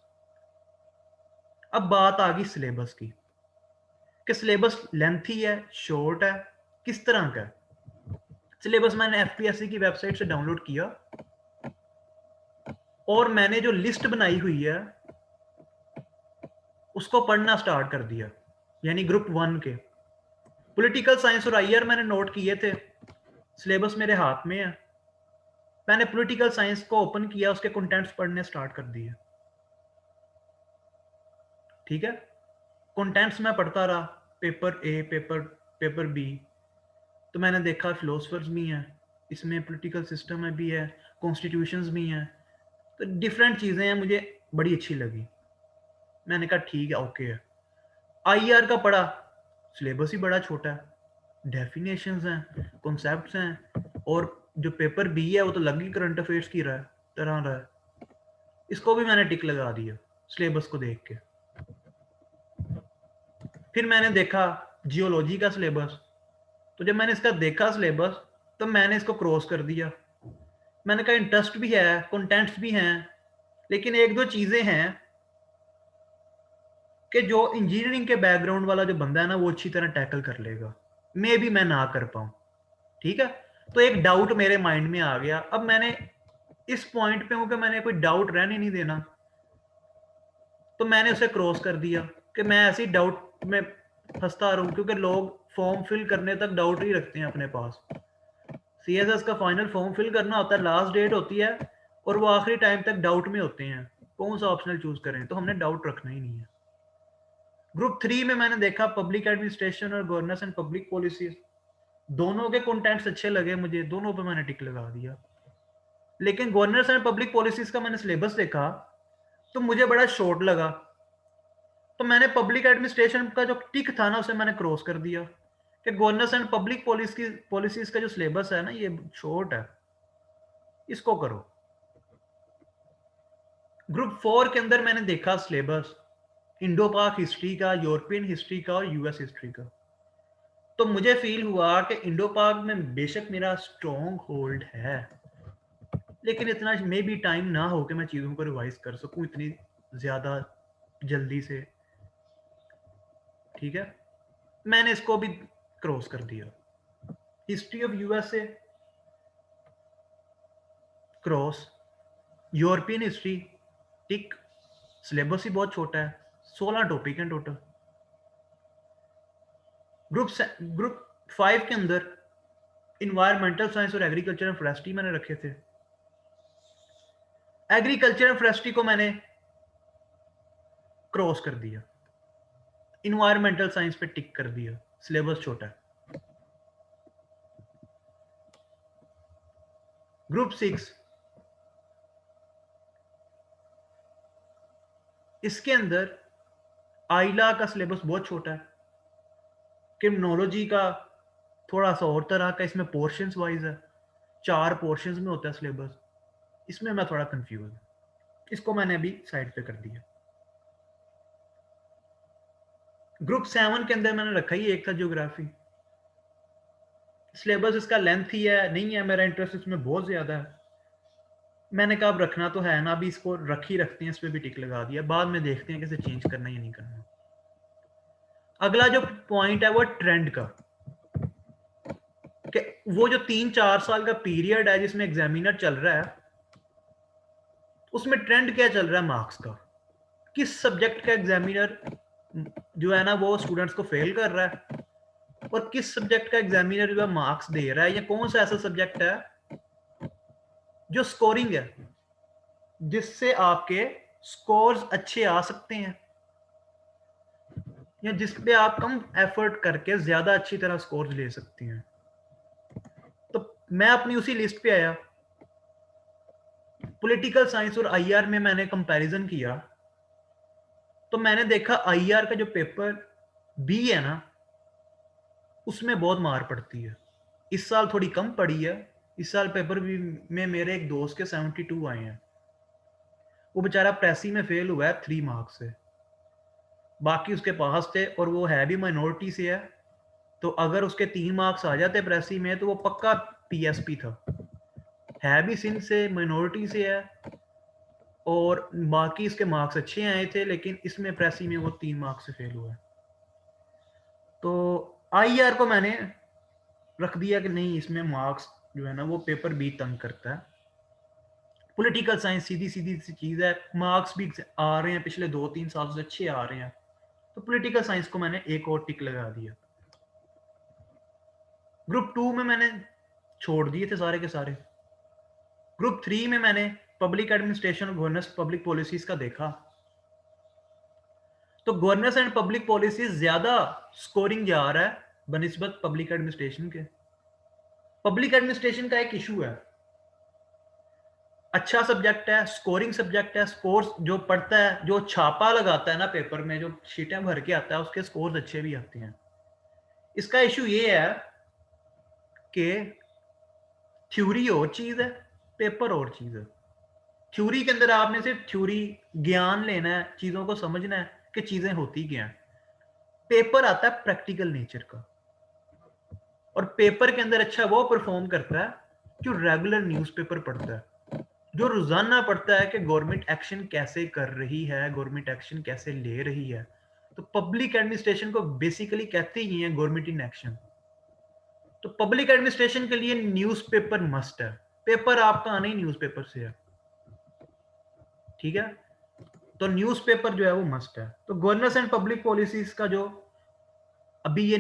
अब बात आ गई सिलेबस की कि सिलेबस लेंथी है, शॉर्ट है, किस तरह का है। सिलेबस मैंने एफपीएससी की वेबसाइट से डाउनलोड किया और मैंने जो लिस्ट बनाई हुई है उसको पढ़ना स्टार्ट कर दिया। यानी ग्रुप 1 के पॉलिटिकल साइंस और आईआर मैंने नोट किए थे, सिलेबस मेरे हाथ में है, मैंने पॉलिटिकल साइंस को ओपन किया, उसके कंटेंट्स पढ़ने स्टार्ट कर दिए, ठीक है। कंटेंट्स मैं पढ़ता रहा, पेपर ए, पेपर बी, तो मैंने देखा फिलोसफर्स भी हैं इसमें, पॉलिटिकल सिस्टम में भी है, कॉन्स्टिट्यूशंस भी हैं, तो डिफरेंट चीज़ें हैं, मुझे बड़ी अच्छी लगी। मैंने कहा ठीक है, ओके है। आईआर का पढ़ा, सिलेबस ही बड़ा छोटा है, डेफिनेशंस हैं, कॉन्सेप्ट्स हैं, और जो पेपर बी है वो तो लगी करंट अफेयर्स की तरह रहा है, इसको भी मैंने टिक लगा दिया सिलेबस को देख के। फिर मैंने देखा जियोलॉजी का सिलेबस, तो जब मैंने इसका देखा सिलेबस तो मैंने इसको क्रॉस कर दिया। मैंने कहा इंटरेस्ट भी है, कंटेंट्स भी हैं, लेकिन एक दो चीज़ें हैं कि जो इंजीनियरिंग के बैकग्राउंड वाला जो बंदा है ना वो अच्छी तरह टैकल कर लेगा, मे भी मैं ना कर पाऊँ, ठीक है। तो एक डाउट मेरे माइंड में आ गया। अब मैंने इस पॉइंट पे हूं कि मैंने कोई डाउट रहने नहीं देना, तो मैंने उसे क्रॉस कर दिया कि मैं ऐसी डाउट में फंसता रहूं, क्योंकि लोग फॉर्म फिल करने तक डाउट ही रखते हैं अपने पास। सीएसएस का फाइनल फॉर्म फिल करना होता है, लास्ट डेट होती है, और वो आखिरी टाइम तक डाउट में होते हैं कौन सा ऑप्शनल चूज करें, तो हमने डाउट रखना ही नहीं है। ग्रुप 3 में मैंने देखा पब्लिक एडमिनिस्ट्रेशन और गवर्नेंस एंड पब्लिक पॉलिसीज, दोनों के कंटेंट्स अच्छे लगे मुझे, दोनों पे मैंने टिक लगा दिया। लेकिन गवर्नेंस एंड पब्लिक पॉलिसीज का मैंने सिलेबस देखा तो मुझे बड़ा शॉर्ट लगा, तो मैंने पब्लिक एडमिनिस्ट्रेशन का जो टिक था ना उसे मैंने क्रॉस कर दिया कि गवर्नेंस एंड पब्लिक पॉलिसीज का जो सिलेबस है ना ये शॉर्ट है, इसको करो। ग्रुप 4 के अंदर मैंने देखा सिलेबस इंडो पाक हिस्ट्री का, यूरोपियन हिस्ट्री का और यूएस हिस्ट्री का, तो मुझे फील हुआ कि इंडो पाक में बेशक मेरा स्ट्रॉन्ग होल्ड है, लेकिन इतना मे भी टाइम ना हो कि मैं चीज़ों को रिवाइज कर सकूं इतनी ज़्यादा जल्दी से, ठीक है। मैंने इसको भी क्रॉस कर दिया। History of USA cross, European history tick, syllabus ही बहुत छोटा है, 16 टॉपिक हैं टोटल। ग्रुप 5 के अंदर इन्वायरमेंटल साइंस और एग्रीकल्चर एंड फॉरेस्ट्री मैंने रखे थे। एग्रीकल्चर एंड फॉरेस्ट्री को मैंने क्रॉस कर दिया, इन्वायरमेंटल साइंस पे टिक कर दिया, सिलेबस छोटा है। ग्रुप 6 इसके अंदर आइला का सिलेबस बहुत छोटा है, क्रिमिनोलॉजी का थोड़ा सा और तरह का, इसमें पोर्शंस वाइज है, 4 पोर्शंस में होता है सिलेबस। इसमें मैं थोड़ा कंफ्यूज हूँ, इसको मैंने अभी साइड पे कर दिया। ग्रुप 7 के अंदर मैंने रखा ही एक था ज्योग्राफी। सिलेबस इसका लेंथ ही है नहीं है, मेरा इंटरेस्ट इसमें बहुत ज्यादा है, मैंने कहा अब रखना तो है ना, अभी इसको रख ही रखते हैं, इस पर भी टिक लगा दिया, बाद में देखते हैं कैसे चेंज करना या नहीं करना। अगला जो पॉइंट है वो ट्रेंड का, कि वो जो 3-4 साल का पीरियड है जिसमें एग्जामिनर चल रहा है, उसमें ट्रेंड क्या चल रहा है मार्क्स का, किस सब्जेक्ट का एग्जामिनर जो है ना वो स्टूडेंट्स को फेल कर रहा है, और किस सब्जेक्ट का एग्जामिनर जो है मार्क्स दे रहा है, या कौन सा ऐसा सब्जेक्ट है जो स्कोरिंग है, जिससे आपके स्कोर्स अच्छे आ सकते हैं, या जिस पे आप कम एफर्ट करके ज्यादा अच्छी तरह स्कोर्स ले सकते हैं। तो मैं अपनी उसी लिस्ट पे आया, पॉलिटिकल साइंस और आईआर में मैंने कंपैरिजन किया, तो मैंने देखा आईआर का जो पेपर बी है ना, उसमें बहुत मार पड़ती है। इस साल थोड़ी कम पड़ी है, इस साल पेपर बी में मेरे एक दोस्त के 72 आए हैं, वो बेचारा प्रेसी में फेल हुआ है 3 मार्क्स से, बाकी उसके पास थे, और वो है भी माइनॉरिटी से है, तो अगर उसके 3 मार्क्स आ जाते प्रेसी में तो वो पक्का पीएसपी था, है भी सिंध से, माइनॉरिटी से है, और बाकी इसके मार्क्स अच्छे आए थे, लेकिन इसमें प्रेसी में वो 3 मार्क्स से फेल हुआ है। तो आईआर को मैंने रख दिया कि नहीं, इसमें मार्क्स जो है ना वो पेपर भी तंग करता है। पॉलिटिकल साइंस सीधी सीधी सी चीज है, मार्क्स भी आ रहे हैं पिछले 2-3 साल से अच्छे आ रहे हैं, तो पॉलिटिकल साइंस को मैंने एक और टिक लगा दिया। ग्रुप 2 में मैंने छोड़ दिए थे सारे के सारे। ग्रुप 3 में मैंने पब्लिक एडमिनिस्ट्रेशन और गवर्नेंस पब्लिक पॉलिसीज का देखा, तो गवर्नेंस एंड पब्लिक पॉलिसीज ज्यादा स्कोरिंग जा रहा है बनिस्बत पब्लिक एडमिनिस्ट्रेशन के। पब्लिक एडमिनिस्ट्रेशन का एक इशू है, अच्छा सब्जेक्ट है, स्कोरिंग सब्जेक्ट है, स्कोर्स जो पढ़ता है, जो छापा लगाता है ना पेपर में, जो शीटें भर के आता है, उसके स्कोर्स अच्छे भी आते हैं। इसका इशू ये है कि थ्योरी और चीज है, पेपर और चीज है। थ्योरी के अंदर आपने सिर्फ थ्योरी ज्ञान लेना है, चीजों को समझना है कि चीजें होती क्या हैं। पेपर आता है प्रैक्टिकल नेचर का, और पेपर के अंदर अच्छा वो परफॉर्म करता है जो रेगुलर न्यूज़पेपर पढ़ता है, जो रोजाना पढ़ता है कि गवर्नमेंट एक्शन कैसे कर रही है, गवर्नमेंट एक्शन कैसे ले रही है। तो पब्लिक एडमिनिस्ट्रेशन को बेसिकली कहते ही हैं गवर्नमेंट इन एक्शन। तो पब्लिक एडमिनिस्ट्रेशन के लिए न्यूज़पेपर मस्ट है, पेपर आपका आना ही न्यूज़पेपर से है, ठीक है। तो न्यूज़पेपर जो है वो मस्ट है। तो गवर्नेंस एंड पब्लिक पॉलिसीज का जो अभी ये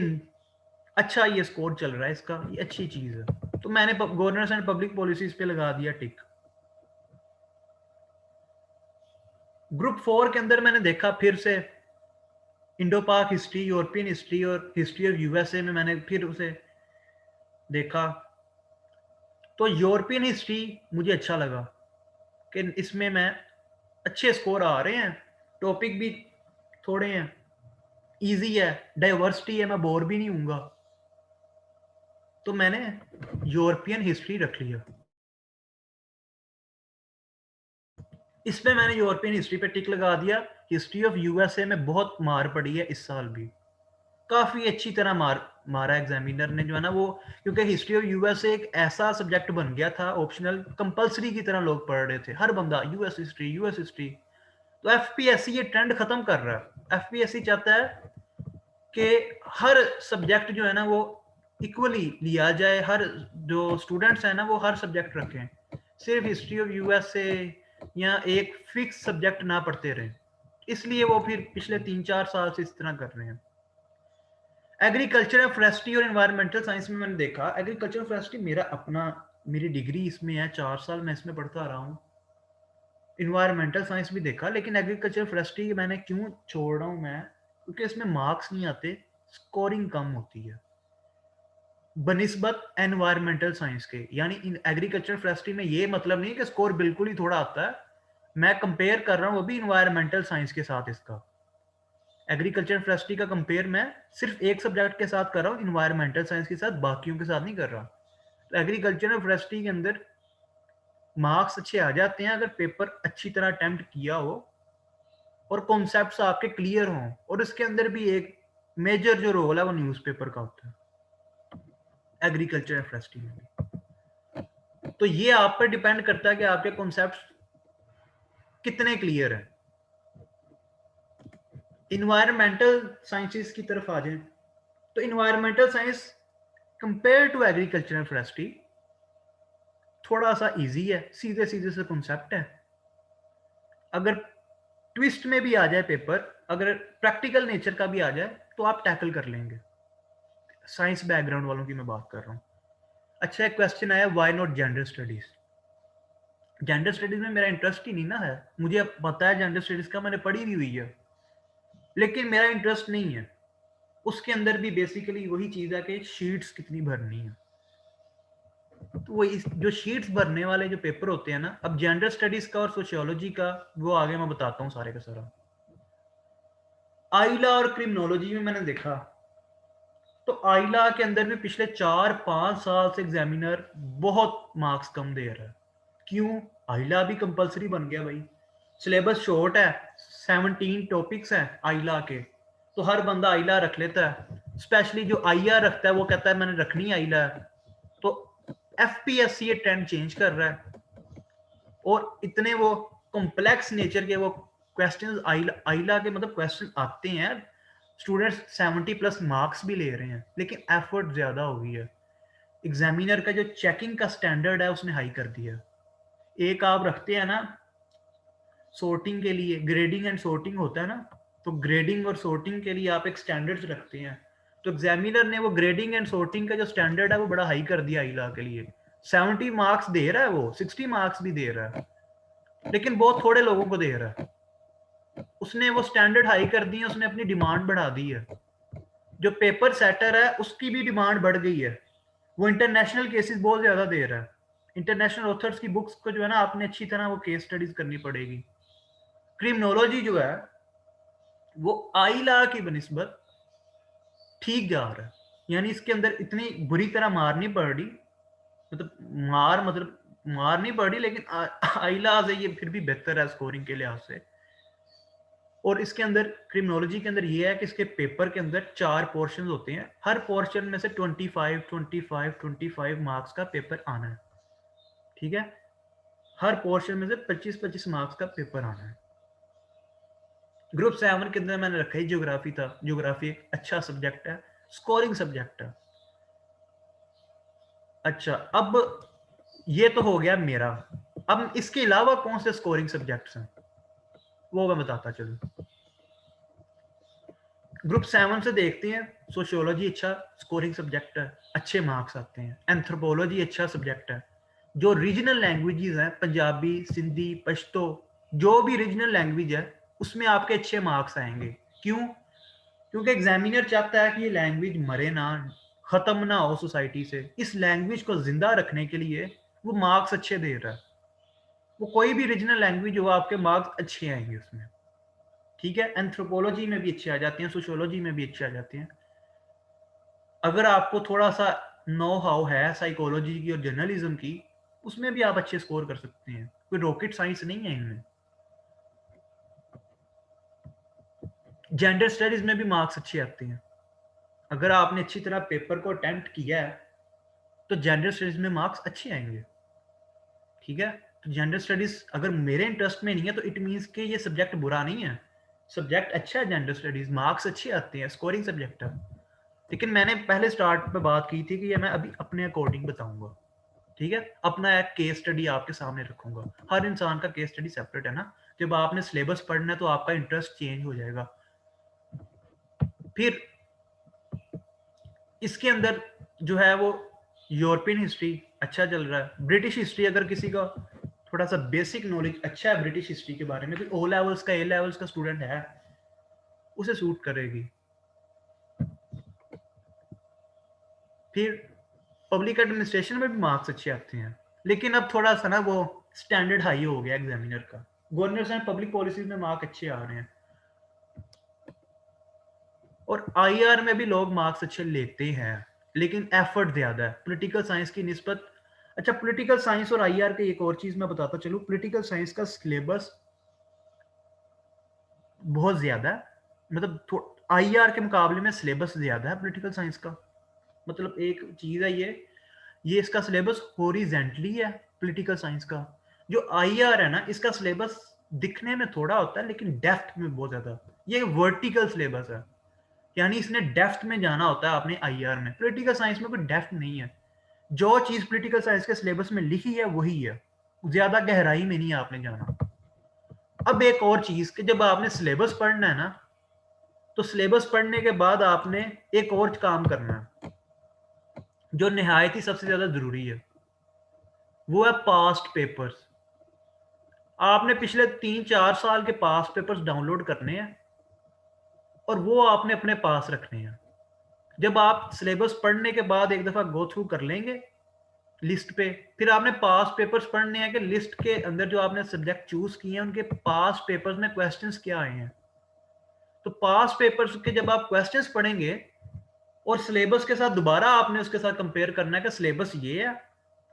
अच्छा ये स्कोर चल रहा है इसका, ये अच्छी चीज है, तो मैंने गवर्नेंस एंड पब्लिक पॉलिसीज पे लगा दिया टिक। ग्रुप 4 के अंदर मैंने देखा फिर से Indo Pak history, European history और हिस्ट्री ऑफ यूएसए में मैंने फिर उसे देखा। तो यूरोपियन हिस्ट्री मुझे अच्छा लगा कि इसमें मैं अच्छे स्कोर आ रहे हैं, टॉपिक भी थोड़े हैं, इजी है, डाइवर्सिटी है, मैं बोर भी नहीं हूँगा, तो मैंने यूरोपियन हिस्ट्री रख लिया। इसमें मैंने यूरोपियन हिस्ट्री पे टिक लगा दिया। हिस्ट्री ऑफ यूएसए में बहुत मार पड़ी है इस साल भी, काफी अच्छी तरह मारा एग्जामिनर ने जो है ना वो, क्योंकि हिस्ट्री ऑफ यूएसए एक ऐसा सब्जेक्ट बन गया था ऑप्शनल, कंपलसरी की तरह लोग पढ़ रहे थे, हर बंदा यूएस हिस्ट्री यूएस हिस्ट्री। तो एफपीएससी ये ट्रेंड खत्म कर रहा है। एफपीएससी चाहता है कि हर सब्जेक्ट जो है ना वो इक्वली लिया जाए, हर जो स्टूडेंट्स हैं ना वो हर सब्जेक्ट रखें, सिर्फ हिस्ट्री ऑफ यूएसए या एक फिक्स सब्जेक्ट ना पढ़ते रहें। इसलिए वो फिर पिछले 3-4 साल से इस तरह कर रहे हैं। एग्रीकल्चर एंड फॉरेस्ट्री और एनवायरमेंटल साइंस में मैंने देखा, एग्रीकल्चर और फॉरेस्ट्री मेरा अपना, मेरी डिग्री इसमें है, 4 साल मैं इसमें पढ़ता आ रहा हूँ। इन्वायरमेंटल साइंस भी देखा, लेकिन एग्रीकल्चर फॉरेस्ट्री मैंने क्यों छोड़ रहा हूँ मैं, क्योंकि इसमें मार्क्स नहीं आते, स्कोरिंग कम होती है बनिस्बत एनवायरमेंटल साइंस के। यानी इन एग्रीकल्चर फॉरेस्ट्री में ये मतलब नहीं कि स्कोर बिल्कुल ही थोड़ा आता है, मैं कंपेयर कर रहा हूँ अभी इन्वायरमेंटल साइंस के साथ। इसका एग्रीकल्चर फॉरेस्ट्री का कंपेयर मैं सिर्फ एक सब्जेक्ट के साथ कर रहा हूँ, इन्वायरमेंटल साइंस के साथ, बाकियों के साथ नहीं कर रहा। तो एग्रीकल्चर और फॉरेस्ट्री के अंदर मार्क्स अच्छे आ जाते हैं अगर पेपर अच्छी तरह अटेम्प्ट किया हो और कॉन्सेप्ट्स आपके क्लियर हों, और इसके अंदर भी एक मेजर जो रोल है वो न्यूज़पेपर का होता है एग्रीकल्चर एंड फॉरेस्ट्री में भी। तो ये आप पर डिपेंड करता है कि आपके कॉन्सेप्ट्स कितने क्लियर हैं। इन्वायरमेंटल साइंसेस की तरफ आ जाएं, तो environmental science compare to agriculture and forestry थोड़ा सा इजी है, सीधे सीधे से कॉन्सेप्ट है। अगर ट्विस्ट में भी आ जाए पेपर, अगर प्रैक्टिकल नेचर का भी आ जाए तो आप टैकल कर लेंगे। साइंस बैकग्राउंड वालों की मैं बात कर रहा हूँ। अच्छा, एक क्वेश्चन आया, why not gender studies. Gender studies में मेरा इंटरेस्ट ही नहीं ना है, मुझे अब पता है जेंडर स्टडीज का, मैंने पढ़ी भी हुई है, लेकिन मेरा इंटरेस्ट नहीं है। उसके अंदर भी बेसिकली वही चीज है कि शीट्स कितनी भरनी है। तो वो इस जो शीट्स भरने वाले जो पेपर होते हैं ना, अब जेंडर स्टडीज का और सोशियोलॉजी का वो आगे मैं बताता हूँ सारे का सारा। आइला और क्रिमिनोलॉजी में मैंने देखा, तो आइला के अंदर भी पिछले 4-5 साल से एग्जामिनर बहुत मार्क्स कम दे रहा है। क्यों? आइला भी कंपलसरी बन गया भाई, सिलेबस शॉर्ट है, 17 टॉपिक्स हैं आइला के, तो हर बंदा आइला रख लेता है। स्पेशली जो आईआर रखता है वो कहता है मैंने रखनी आइला है। तो एफपीएससी ये ट्रेंड चेंज कर रहा है, और इतने वो कॉम्प्लेक्स नेचर के वो क्वेश्चंस आइला के मतलब क्वेश्चन आते हैं, स्टूडेंट्स 70+ मार्क्स भी ले रहे हैं, लेकिन एफर्ट ज्यादा हो गई है। एग्जामिनर का जो चेकिंग का स्टैंडर्ड है उसने हाई कर दिया। एक आप रखते हैं ना सॉर्टिंग के लिए, ग्रेडिंग एंड सॉर्टिंग होता है ना, तो ग्रेडिंग और सॉर्टिंग के लिए आप एक स्टैंडर्ड्स रखते हैं, तो एग्जामिनर ने वो ग्रेडिंग एंड सॉर्टिंग का जो स्टैंडर्ड है वो बड़ा हाई कर दिया आइला के लिए। 70 मार्क्स दे रहा है, वो 60 मार्क्स भी दे रहा है, लेकिन बहुत थोड़े लोगों को दे रहा है। उसने वो स्टैंडर्ड हाई कर दी है, उसने अपनी डिमांड बढ़ा दी है। जो पेपर सेटर है उसकी भी डिमांड बढ़ गई है, वो इंटरनेशनल केसेस बहुत ज्यादा दे रहा है। इंटरनेशनल ऑथर्स की बुक्स को जो है ना आपने अच्छी तरह वो केस स्टडीज करनी पड़ेगी। क्रिमिनोलॉजी जो है वो आइला की बनिस्बत ठीक जा रहा है, यानी इसके अंदर इतनी बुरी तरह मार नहीं पड़ रही, मतलब मार नहीं पड़ रही, लेकिन आइला से ये फिर भी बेहतर है स्कोरिंग के लिहाज से। और इसके अंदर क्रिमिनोलॉजी के अंदर ये है कि इसके पेपर के अंदर 4 पोर्शन होते हैं, हर पोर्शन में से 25 मार्क्स का पेपर आना है। ठीक है, हर पोर्शन में से 25 मार्क्स का पेपर आना है। ग्रुप 7 के अंदर मैंने रखा है ज्योग्राफी था, ज्योग्राफी एक अच्छा सब्जेक्ट है, स्कोरिंग सब्जेक्ट है। अच्छा, अब ये तो हो गया मेरा। अब इसके अलावा कौन से स्कोरिंग सब्जेक्ट्स हैं वो मैं बताता चलूं। ग्रुप 7 से देखते हैं, सोशियोलॉजी अच्छा स्कोरिंग सब्जेक्ट है, अच्छे मार्क्स आते हैं। एंथ्रोपोलॉजी अच्छा सब्जेक्ट है। जो रीजनल लैंग्वेजेस हैं, पंजाबी, सिंधी, पश्तो, जो भी रीजनल लैंग्वेज है उसमें आपके अच्छे मार्क्स आएंगे। क्यों? क्योंकि एग्जामिनर चाहता है कि ये लैंग्वेज मरे ना, खत्म ना हो सोसाइटी से। इस लैंग्वेज को जिंदा रखने के लिए वो मार्क्स अच्छे दे रहा है। वो कोई भी रीजनल लैंग्वेज हो, आपके मार्क्स अच्छे आएंगे उसमें। ठीक है, एंथ्रोपोलॉजी में भी अच्छे आ जाते हैं, सोशियोलॉजी में भी अच्छे आ जाते हैं। अगर आपको थोड़ा सा नो हाउ है साइकोलॉजी की और जर्नलिज्म की, उसमें भी आप अच्छे स्कोर कर सकते हैं, कोई रॉकेट साइंस नहीं है इनमें। जेंडर स्टडीज में भी मार्क्स अच्छे आते हैं। अगर आपने अच्छी तरह पेपर को अटेम्प्ट किया है तो जेंडर स्टडीज में मार्क्स अच्छे आएंगे। ठीक है, तो जेंडर स्टडीज अगर मेरे इंटरेस्ट में नहीं है तो इट मीन्स कि ये सब्जेक्ट बुरा नहीं है, सब्जेक्ट अच्छा है। जेंडर स्टडीज मार्क्स अच्छे आते हैं, स्कोरिंग सब्जेक्ट है। लेकिन मैंने पहले स्टार्ट पे बात की थी कि ये मैं अभी अपने अकॉर्डिंग बताऊंगा। ठीक है, अपना एक केस स्टडी आपके सामने रखूंगा। हर इंसान का केस स्टडी सेपरेट है ना, जब आपने सिलेबस पढ़ना है तो आपका इंटरेस्ट चेंज हो जाएगा। फिर इसके अंदर जो है वो यूरोपियन हिस्ट्री अच्छा चल रहा है। ब्रिटिश हिस्ट्री, अगर किसी का थोड़ा सा बेसिक नॉलेज अच्छा है ब्रिटिश हिस्ट्री के बारे में, तो ओ लेवल्स का, ए लेवल्स का स्टूडेंट है, उसे सूट करेगी। फिर पब्लिक एडमिनिस्ट्रेशन में भी मार्क्स अच्छे आते हैं, लेकिन अब थोड़ा सा ना वो स्टैंडर्ड हाई हो गया एग्जामिनर का। गवर्नमेंट एंड पब्लिक पॉलिसीज में मार्क्स अच्छे आ रहे हैं, और आईआर में भी लोग मार्क्स अच्छे लेते हैं, लेकिन एफर्ट ज्यादा है। पॉलिटिकल साइंस की निस्बत अच्छा, पॉलिटिकल साइंस और आईआर के एक और चीज मैं बताता चलूं, पॉलिटिकल साइंस का सिलेबस बहुत ज्यादा है, मतलब आईआर के मुकाबले में सिलेबस ज्यादा है पॉलिटिकल साइंस का। मतलब एक चीज है ये इसका सिलेबस हॉरिजेंटली है पॉलिटिकल साइंस का। जो आईआर है ना, इसका सिलेबस दिखने में थोड़ा होता है लेकिन डेप्थ में बहुत ज्यादा। ये वर्टिकल सिलेबस है, यानी इसने डेप्थ में जाना होता है आपने आईआर में। पॉलिटिकल साइंस में कोई डेप्थ नहीं है, जो चीज पॉलिटिकल साइंस के सिलेबस में लिखी है वही है, ज्यादा गहराई में नहीं आपने जाना। अब एक और चीज कि जब आपने सिलेबस पढ़ना है ना, तो सिलेबस पढ़ने के बाद आपने एक और काम करना है जो निहायत ही सबसे ज्यादा जरूरी है, वो है पास्ट पेपर्स। आपने पिछले 3-4 साल के पास्ट पेपर्स डाउनलोड करने हैं और वो आपने अपने पास रखने हैं। जब आप सिलेबस पढ़ने के बाद एक दफा गो थ्रू कर लेंगे लिस्ट पे, फिर आपने पास पेपर्स पढ़ने हैं कि लिस्ट के अंदर जो आपने सब्जेक्ट चूज किए हैं उनके पास पेपर्स में क्वेश्चंस क्या आए हैं। तो पास पेपर्स के जब आप क्वेश्चंस पढ़ेंगे और सिलेबस के साथ दोबारा आपने उसके साथ कंपेयर करना है कि सिलेबस ये है,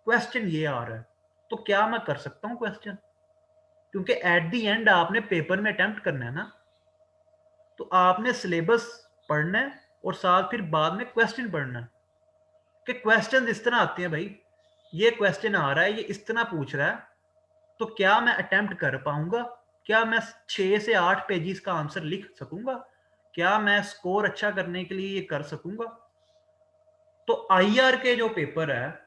क्वेश्चन ये आ रहा है, तो क्या मैं कर सकता हूं क्वेश्चन, क्योंकि एट द एंड आपने पेपर में अटेम्प्ट करना है ना। तो आपने सिलेबस पढ़ना है और साथ फिर बाद में क्वेश्चन पढ़ना है कि क्वेश्चन इस तरह आते हैं भाई, ये क्वेश्चन आ रहा है, ये इस तरह पूछ रहा है, तो क्या मैं अटेम्प्ट कर पाऊंगा, क्या मैं 6 से 8 पेजेस का आंसर लिख सकूंगा, क्या मैं स्कोर अच्छा करने के लिए ये कर सकूंगा। तो आईआर के जो पेपर है,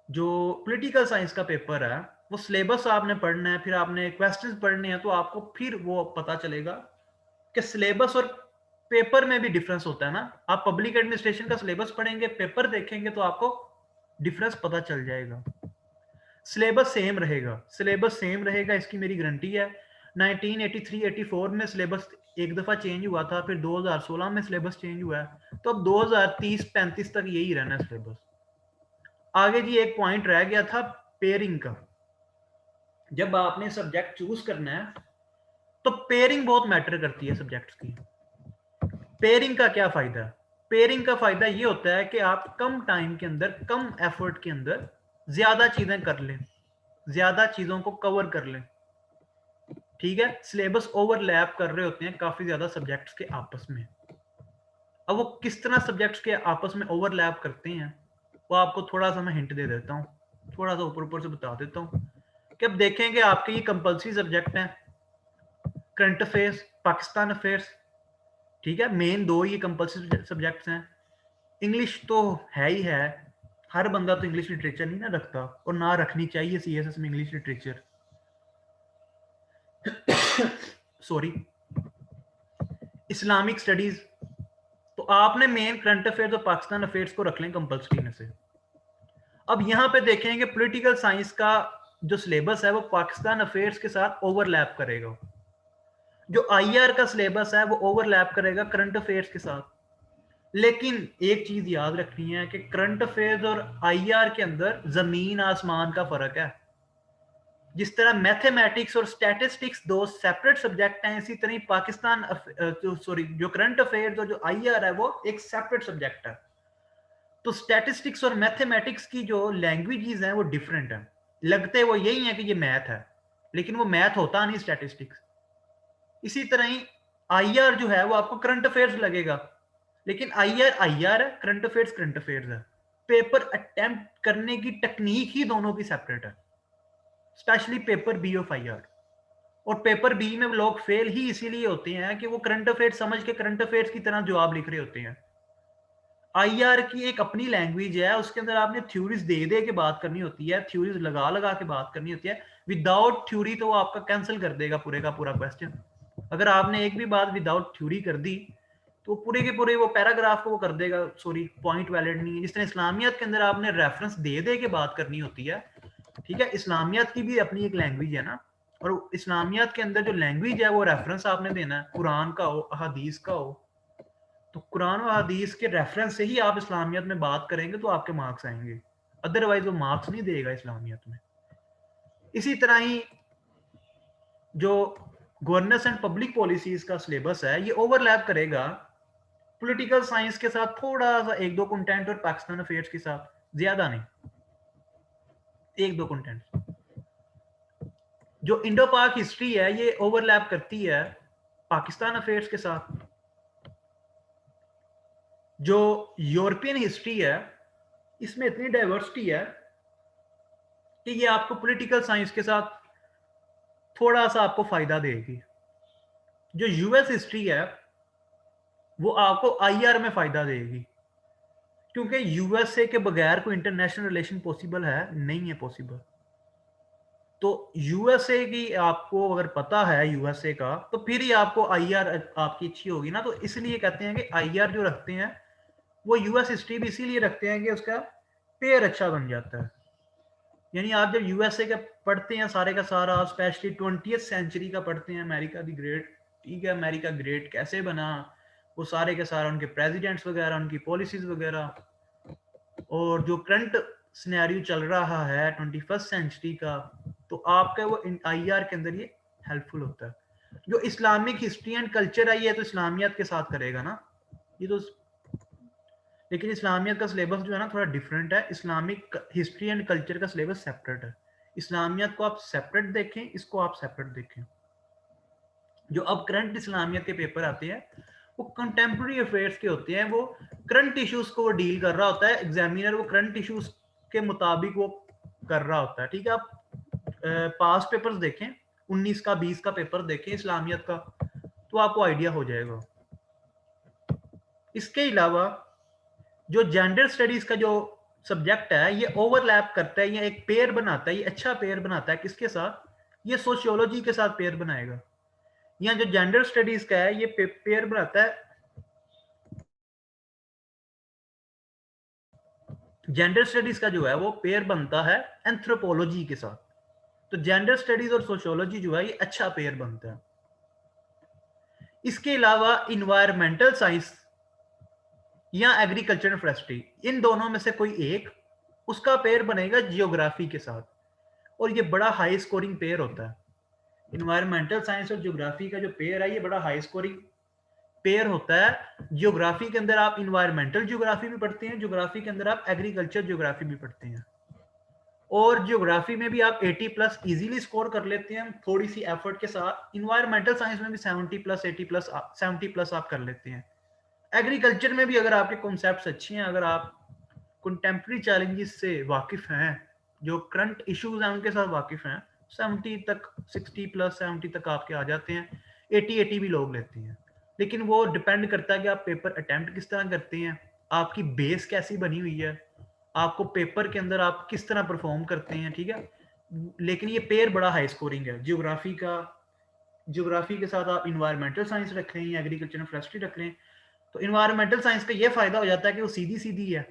जो पॉलिटिकल साइंस का पेपर है, वो सिलेबस आपने पढ़ना है, फिर आपने क्वेश्चंस पढ़ने हैं, तो आपको फिर वो पता चलेगा कि सिलेबस और पेपर में भी डिफरेंस होता है ना। आप पब्लिक एडमिनिस्ट्रेशन का सिलेबस पढ़ेंगे, पेपर देखेंगे, तो आपको डिफरेंस पता चल जाएगा। सिलेबस सेम रहेगा, सिलेबस सेम रहेगा, इसकी मेरी गारंटी है। 1983-84 में सिलेबस एक दफा चेंज हुआ था, फिर 2016 में सिलेबस चेंज हुआ है, तो अब 2030-35 तक यही रहना है सिलेबस। आगे जी एक पॉइंट रह गया था पेयरिंग का। जब आपने सब्जेक्ट चूज करना है तो पेयरिंग बहुत मैटर करती है सब्जेक्ट्स की। पेयरिंग का क्या फायदा है? पेयरिंग का फायदा ये होता है कि आप कम टाइम के अंदर, कम एफर्ट के अंदर ज्यादा चीजें कर लें, ज्यादा चीजों को कवर कर लें। ठीक है, सिलेबस ओवरलैप कर रहे होते हैं काफी ज्यादा सब्जेक्ट्स के आपस में। अब वो किस तरह सब्जेक्ट्स के आपस में ओवरलैप करते हैं, वो आपको थोड़ा सा मैं हिंट दे देता हूँ, थोड़ा सा ऊपर ऊपर से बता देता हूँ कि अब देखेंगे आपके ये कंपल्सरी सब्जेक्ट हैं, करंट अफेयर्स, पाकिस्तान अफेयर्स। ठीक है, मेन दो ये कंपल्सरी सब्जेक्ट्स हैं। इंग्लिश तो है ही है, हर बंदा तो इंग्लिश लिटरेचर नहीं ना रखता, और ना रखनी चाहिए सीएसएस में English literature. Sorry, Islamic studies, तो आपने मेन करंट अफेयर्स और पाकिस्तान अफेयर्स को रख लें कंपल्सरी में से। अब यहां पे देखेंगे पॉलिटिकल साइंस का जो सिलेबस है वो पाकिस्तान अफेयर्स के साथ ओवरलैप करेगा, जो आईआर का सिलेबस है वो ओवरलैप करेगा करंट अफेयर्स के साथ। लेकिन एक चीज याद रखनी है कि करंट अफेयर्स और आईआर के अंदर जमीन आसमान का फर्क है। जिस तरह मैथमेटिक्स और स्टैटिस्टिक्स दो सेपरेट सब्जेक्ट हैं, इसी तरह पाकिस्तान जो करंट अफेयर्स और जो आईआर है वो एक सेपरेट सब्जेक्ट है। तो स्टैटिस्टिक्स और मैथमेटिक्स की जो लैंग्वेजेस हैं वो डिफरेंट है। लगते वो यही है कि ये मैथ है, लेकिन वो मैथ होता नहीं स्टैटिस्टिक्स। इसी तरह ही आईआर जो है वो आपको करंट अफेयर्स लगेगा, लेकिन आईआर आईआर है, करंट अफेयर्स करंट अफेयर्स है। पेपर अटेम्प्ट करने की टेक्निक ही दोनों की सेपरेट है, specially paper B of IR. और पेपर बी में लोग फेल ही इसीलिए होते हैं कि वो करंट अफेयर्स समझ के करंट अफेयर्स की तरह जवाब लिख रहे होते हैं। आईआर की एक अपनी लैंग्वेज है, उसके अंदर आपने थ्योरीज दे दे के बात करनी होती है, थ्योरीज लगा लगा के बात करनी होती है। विदाउट थ्योरी तो वो आपका कैंसिल कर देगा पूरे का पूरा क्वेश्चन। अगर आपने एक भी बात विदाउट थ्योरी कर दी तो पूरे के पूरे वो पैराग्राफ को वो कर देगा, सॉरी पॉइंट वैलिड नहीं है। जिस तरह इस्लामियत के अंदर आपने रेफरेंस दे दे के बात करनी होती है, ठीक है, इस्लामियत की भी अपनी एक लैंग्वेज है ना, और इस्लामियत के अंदर जो लैंग्वेज है वो रेफरेंस आपने देना है, कुरान का हो, हदीस का हो। तो कुरान और हदीस के रेफरेंस से ही आप इस्लामियत में बात करेंगे तो आपके मार्क्स आएंगे, अदरवाइज वो मार्क्स नहीं देगा इस्लामियत में। इसी तरह ही जो गवर्नेंस एंड पब्लिक पॉलिसीज का सिलेबस है ये ओवरलैप करेगा पॉलिटिकल साइंस के साथ, थोड़ा सा एक दो कंटेंट और पाकिस्तान अफेयर्स के साथ, ज्यादा नहीं। एक दो कंटेंट। जो इंडो पाक हिस्ट्री है ये ओवरलैप करती है पाकिस्तान अफेयर्स के साथ। जो यूरोपियन हिस्ट्री है इसमें इतनी डाइवर्सिटी है कि ये आपको पॉलिटिकल साइंस के साथ थोड़ा सा आपको फायदा देगी। जो यूएस हिस्ट्री है वो आपको आईआर में फायदा देगी, क्योंकि यूएसए के बगैर कोई इंटरनेशनल रिलेशन पॉसिबल है नहीं है पॉसिबल। तो यूएसए की आपको अगर पता है यूएसए का, तो फिर ही आपको आईआर आपकी अच्छी होगी ना। तो इसलिए कहते हैं कि आईआर जो रखते हैं वो यूएस हिस्ट्री भी इसीलिए रखते हैं कि उसका पेयर अच्छा बन जाता है। यानी आप जब यूएसए का पढ़ते हैं सारे का सारा, स्पेशली 20th सेंचुरी का पढ़ते हैं, अमेरिका दी ग्रेट, ठीक है, अमेरिका ग्रेट कैसे बना, वो सारे के सारा उनके प्रेसिडेंट्स वगैरह, उनकी पॉलिसीज वगैरह, और जो करंट सिनेरियो चल रहा है 21st सेंचुरी का, तो आपका वो आईआर के अंदर ये हेल्पफुल होता है। जो इस्लामिक हिस्ट्री एंड कल्चर है ये तो इस्लामियत के साथ करेगा ना ये तो, लेकिन इस्लामियत का सिलेबस जो है ना थोड़ा डिफरेंट है। इस्लामिक हिस्ट्री एंड कल्चर का सिलेबस सेपरेट है। इस्लामियत को आप सेपरेट देखें, इसको आप सेपरेट देखें। जो अब करंट इस्लामियत के पेपर आते हैं वो कंटेम्प्रेरी अफेयर्स के होते हैं, वो करंट इश्यूज को वो डील कर रहा होता है। एग्जामिनर वो करंट इश्यूज के मुताबिक वो कर रहा होता है, ठीक है। आप पास पेपर्स देखें, 19 का 20 का पेपर देखें इस्लामियत का, तो आपको आइडिया हो जाएगा। इसके अलावा जो जेंडर स्टडीज का जो सब्जेक्ट है ये ओवरलैप करता है, ये एक पेयर बनाता है, ये अच्छा पेयर बनाता है किसके साथ, ये सोशियोलॉजी के साथ पेयर बनाएगा। यहाँ जो जेंडर स्टडीज का है ये पेयर बनाता है, जेंडर स्टडीज का जो है वो पेयर बनता है एंथ्रोपोलॉजी के साथ। तो जेंडर स्टडीज और सोशियोलॉजी जो है ये अच्छा पेयर बनता है। इसके अलावा इन्वायरमेंटल साइंस या एग्रीकल्चर एंड फॉरेस्ट्री, इन दोनों में से कोई एक, उसका पेयर बनेगा जियोग्राफी के साथ, और ये बड़ा हाई स्कोरिंग पेयर होता है। इन्वायरमेंटल साइंस और ज्योग्राफी का जो पेयर है ये बड़ा हाई स्कोरिंग पेयर होता है। ज्योग्राफी के अंदर आप इन्वायरमेंटल ज्योग्राफी भी पढ़ते हैं, ज्योग्राफी के अंदर आप एग्रीकल्चर ज्योग्राफी भी पढ़ते हैं, और ज्योग्राफी में भी आप 80 प्लस इजीली स्कोर कर लेते हैं थोड़ी सी एफर्ट के साथ। इन्वायरमेंटल साइंस में भी 70 प्लस 80 प्लस 70 प्लस आप कर लेते हैं। एग्रीकल्चर में भी अगर आपके कॉन्सेप्ट्स अच्छे हैं, अगर आप कंटेम्प्रेरी चैलेंजेस से वाकिफ हैं, जो करंट इश्यूज हैं उनके साथ वाकिफ हैं, 70 तक 60 प्लस 70 तक आपके आ जाते हैं। 80 भी लोग लेते हैं, लेकिन वो डिपेंड करता है कि आप पेपर अटेम्प्ट किस तरह करते हैं, आपकी बेस कैसी बनी हुई है, आपको पेपर के अंदर आप किस तरह परफॉर्म करते हैं, ठीक है। लेकिन ये पेयर बड़ा हाई स्कोरिंग है ज्योग्राफी का। ज्योग्राफी के साथ आप इन्वायरमेंटल साइंस रख रहे हैं या एग्रीकल्चर एंड फॉरेस्ट्री रख रहे हैं, तो इन्वायरमेंटल साइंस का ये फायदा हो जाता है कि वो सीधी सीधी है।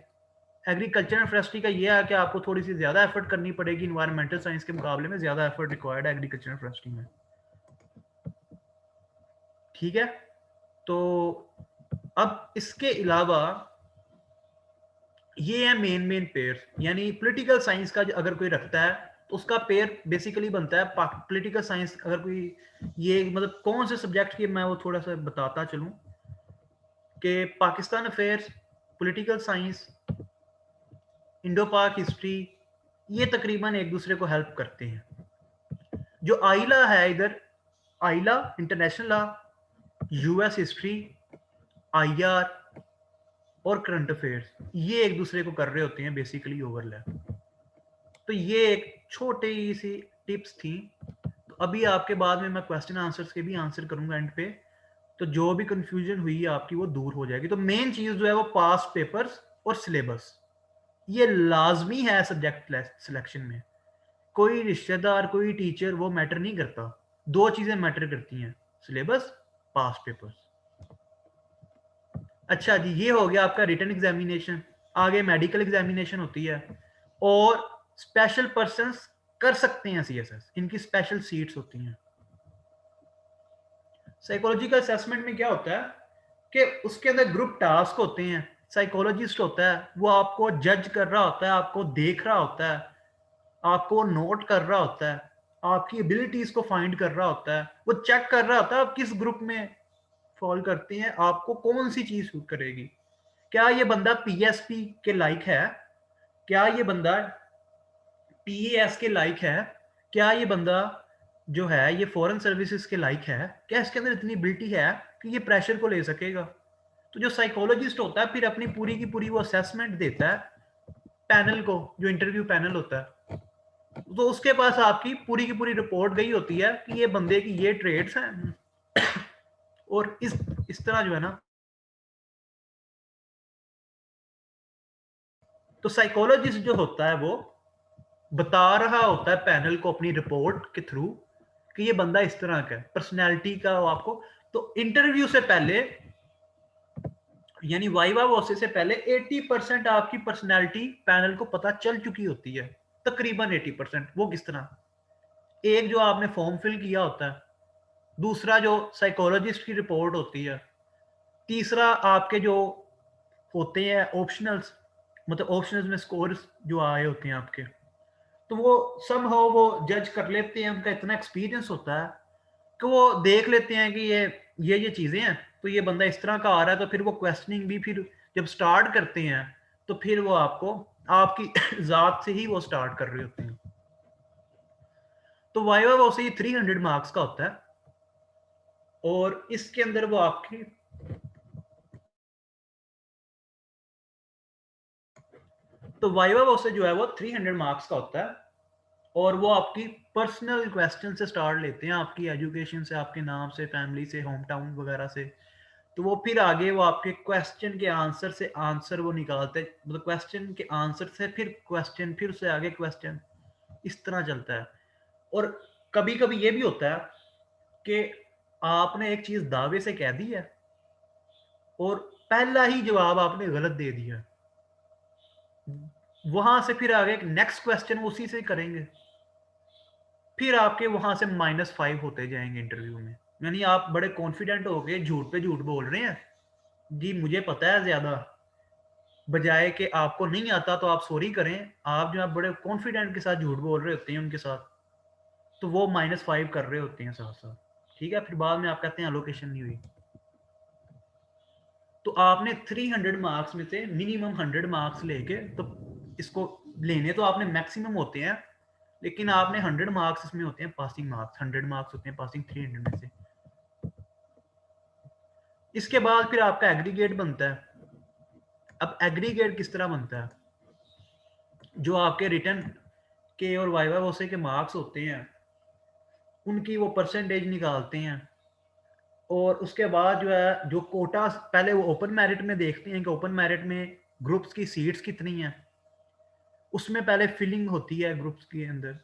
एग्रीकल्चर एंड फॉरेस्ट्री का ये है कि आपको थोड़ी सी ज्यादा एफर्ट करनी पड़ेगी, इन्वायरमेंटल साइंस के मुकाबले में ज्यादा एफर्ट रिक्वायर्ड है एग्रीकल्चर एंड फॉरेस्ट्री में, ठीक है। तो अब इसके अलावा ये है मेन पेयर, यानी पॉलिटिकल साइंस का अगर कोई रखता है तो उसका पेयर बेसिकली बनता है पॉलिटिकल साइंस। अगर कोई ये मतलब कौन से सब्जेक्ट की मैं वो थोड़ा सा बताता चलूं कि Pakistan affairs, political science, Indo Pak history, ये तकरीबन एक दूसरे को हेल्प करते हैं। जो आइला है इधर, आइला international law, US history, IR और करंट अफेयर्स, ये एक दूसरे को कर रहे होते हैं बेसिकली ओवरलैप। तो ये एक छोटी सी टिप्स थी। तो अभी आपके बाद में मैं क्वेश्चन आंसर्स के भी आंसर करूंगा एंड पे, तो जो भी कंफ्यूजन हुई है आपकी वो दूर हो जाएगी। तो मेन चीज जो है वो पास पेपर्स और सिलेबस, ये लाजमी है सब्जेक्ट सिलेक्शन में। कोई रिश्तेदार, कोई टीचर वो मैटर नहीं करता, दो चीजें मैटर करती हैं, सिलेबस, पास पेपर्स। अच्छा जी, ये हो गया आपका रिटन एग्जामिनेशन। आगे मेडिकल एग्जामिनेशन होती है, और स्पेशल पर्संस कर सकते हैं सीएसएस, इनकी स्पेशल सीट्स होती हैं। साइकोलॉजिकल असेसमेंट में क्या होता है कि उसके अंदर ग्रुप टास्क होते हैं, साइकोलॉजिस्ट होता है वो आपको जज कर रहा होता है, आपको देख रहा होता है, आपको नोट कर रहा होता है, आपकी एबिलिटीज को फाइंड कर रहा होता है, वो चेक कर रहा होता है आप किस ग्रुप में फॉल करते हैं, आपको कौन सी चीज सूट करेगी। क्या ये बंदा पीएसपी के लायक है, क्या ये बंदा PES के लायक है, क्या ये बंदा जो है ये फॉरेन सर्विसेज के लायक है, क्या इसके अंदर इतनी एबिलिटी है कि ये प्रेशर को ले सकेगा। तो जो साइकोलॉजिस्ट होता है फिर अपनी पूरी की पूरी वो असेसमेंट देता है पैनल को, जो इंटरव्यू पैनल होता है, तो उसके पास आपकी पूरी की पूरी रिपोर्ट गई होती है कि ये बंदे की ये ट्रेड्स हैं और इस तरह जो है ना, तो साइकोलॉजिस्ट जो होता है वो बता रहा होता है पैनल को अपनी रिपोर्ट के थ्रू कि ये बंदा इस तरह का है, पर्सनैलिटी का वो आपको। तो इंटरव्यू से पहले यानी वाइवा वोसे से पहले 80% आपकी पर्सनैलिटी पैनल को पता चल चुकी होती है, तकरीबन 80%। वो किस तरह, एक जो आपने फॉर्म फिल किया होता है, दूसरा जो साइकोलॉजिस्ट की रिपोर्ट होती है, तीसरा आपके जो होते हैं ऑप्शनल्स, मतलब ऑप्शनल्स में स्कोर्स जो आए होते हैं आपके, तो वो समहाउ वो जज कर लेते हैं, उनका इतना एक्सपीरियंस होता है कि वो देख लेते हैं कि ये चीज़ें हैं, तो ये बंदा इस तरह का आ रहा है, तो फिर वो क्वेश्चनिंग भी फिर जब स्टार्ट करते हैं तो फिर वो आपको आपकी ज़ात से ही वो स्टार्ट कर रहे होते हैं। तो वाइवा वो से 300 मार्क्स का होता है और इसके अंदर वो आपकी तो वाइवा वो से जो है वो 300 मार्क्स का होता है और वो आपकी पर्सनल क्वेश्चन से स्टार्ट लेते हैं, आपकी एजुकेशन से, आपके नाम से, फैमिली से, होम टाउन वगैरह से। तो वो फिर आगे वो आपके क्वेश्चन के आंसर से आंसर वो निकालते हैं, मतलब क्वेश्चन के आंसर से फिर क्वेश्चन, फिर उससे आगे क्वेश्चन, इस तरह चलता है। और कभी कभी ये भी होता है कि आपने एक चीज दावे से कह दी है और पहला ही जवाब आपने गलत दे दिया, वहां से फिर आगे नेक्स्ट क्वेश्चन उसी से करेंगे, फिर आपके वहां से -5 होते जाएंगे इंटरव्यू में। यानी आप बड़े कॉन्फिडेंट हो गए, झूठ पे झूठ बोल रहे हैं जी, मुझे पता है ज्यादा, बजाय कि आपको नहीं आता तो आप सॉरी करें, आप जो है बड़े कॉन्फिडेंट के साथ झूठ बोल रहे होते हैं उनके साथ, तो वो -5 कर रहे होते हैं साथ साथ। ठीक है, फिर बाद में आप कहते हैं एलोकेशन नहीं हुई। तो आपने 300 मार्क्स में से मिनिमम 100 मार्क्स लेके, तो इसको लेने तो आपने मैक्सिमम होते हैं, लेकिन आपने 100 मार्क्स इसमें होते हैं पासिंग मार्क्स, 100 मार्क्स होते हैं पासिंग 300 में से। इसके बाद फिर आपका एग्रीगेट बनता है। अब एग्रीगेट किस तरह बनता है, जो आपके रिटर्न के और वाइवा वोसे के मार्क्स होते हैं उनकी वो परसेंटेज निकालते हैं और उसके बाद जो है जो कोटा, पहले वो ओपन मेरिट में देखते हैं कि ओपन मेरिट में ग्रुप्स की सीट्स कितनी हैं, उसमें पहले फिलिंग होती है ग्रुप्स के अंदर,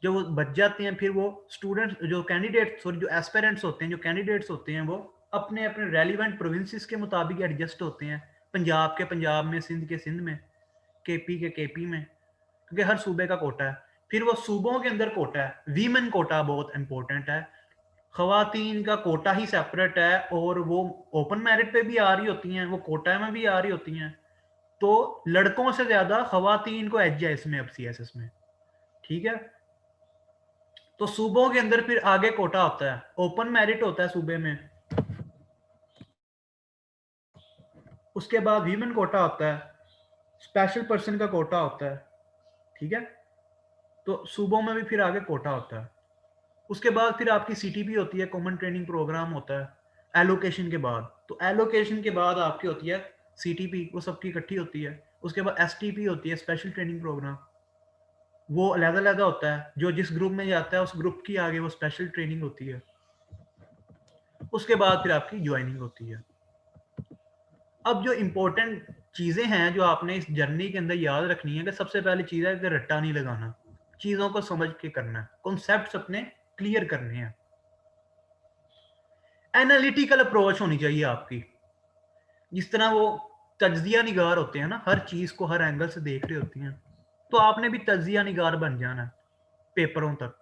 जो वो बच जाते हैं फिर वो स्टूडेंट्स, जो कैंडिडेट सॉरी जो एस्पेरेंट्स होते हैं, जो कैंडिडेट्स होते हैं वो अपने अपने रेलिवेंट प्रोविंसेस के मुताबिक एडजस्ट होते हैं, पंजाब के पंजाब में, सिंध के सिंध में, केपी के केपी में, क्योंकि हर सूबे का कोटा है। फिर वो सूबों के अंदर कोटा है, वीमेन कोटा बहुत इंपॉर्टेंट है, खवातीन का कोटा ही सेपरेट है और वो ओपन मेरिट पे भी आ रही होती हैं, वो कोटा में भी आ रही होती हैं, तो लड़कों से ज्यादा खवातीन को एज है इसमें, अब सीएसएस में। ठीक है, तो सूबों के अंदर फिर आगे कोटा होता है, ओपन मेरिट होता है सूबे में, उसके बाद वीमेन कोटा होता है, स्पेशल पर्सन का कोटा होता है। ठीक है, तो सूबों में भी फिर आगे कोटा होता है। उसके बाद फिर आपकी सीटीपी होती है, कॉमन ट्रेनिंग प्रोग्राम होता है एलोकेशन के बाद। तो एलोकेशन के बाद आपकी होती है सीटीपी, वो सबकी इकट्ठी होती है। उसके बाद एसटीपी होती है, स्पेशल ट्रेनिंग प्रोग्राम, वो अलग-अलग होता है, जो जिस ग्रुप में जाता है उस ग्रुप की आगे वो स्पेशल ट्रेनिंग होती है। उसके बाद फिर आपकी ज्वाइनिंग होती है। अब जो इंपॉर्टेंट चीजें हैं जो आपने इस जर्नी के अंदर याद रखनी है, कि सबसे पहली चीज है कि रट्टा नहीं लगाना, चीजों को समझ के करना है, कॉन्सेप्ट्स अपने क्लियर करने हैं, एनालिटिकल अप्रोच होनी चाहिए आपकी। जिस तरह वो तज्जिया निगार होते हैं ना, हर चीज को हर एंगल से देख रहे होते हैं, तो आपने भी तज्जिया निगार बन जाना है पेपरों तक।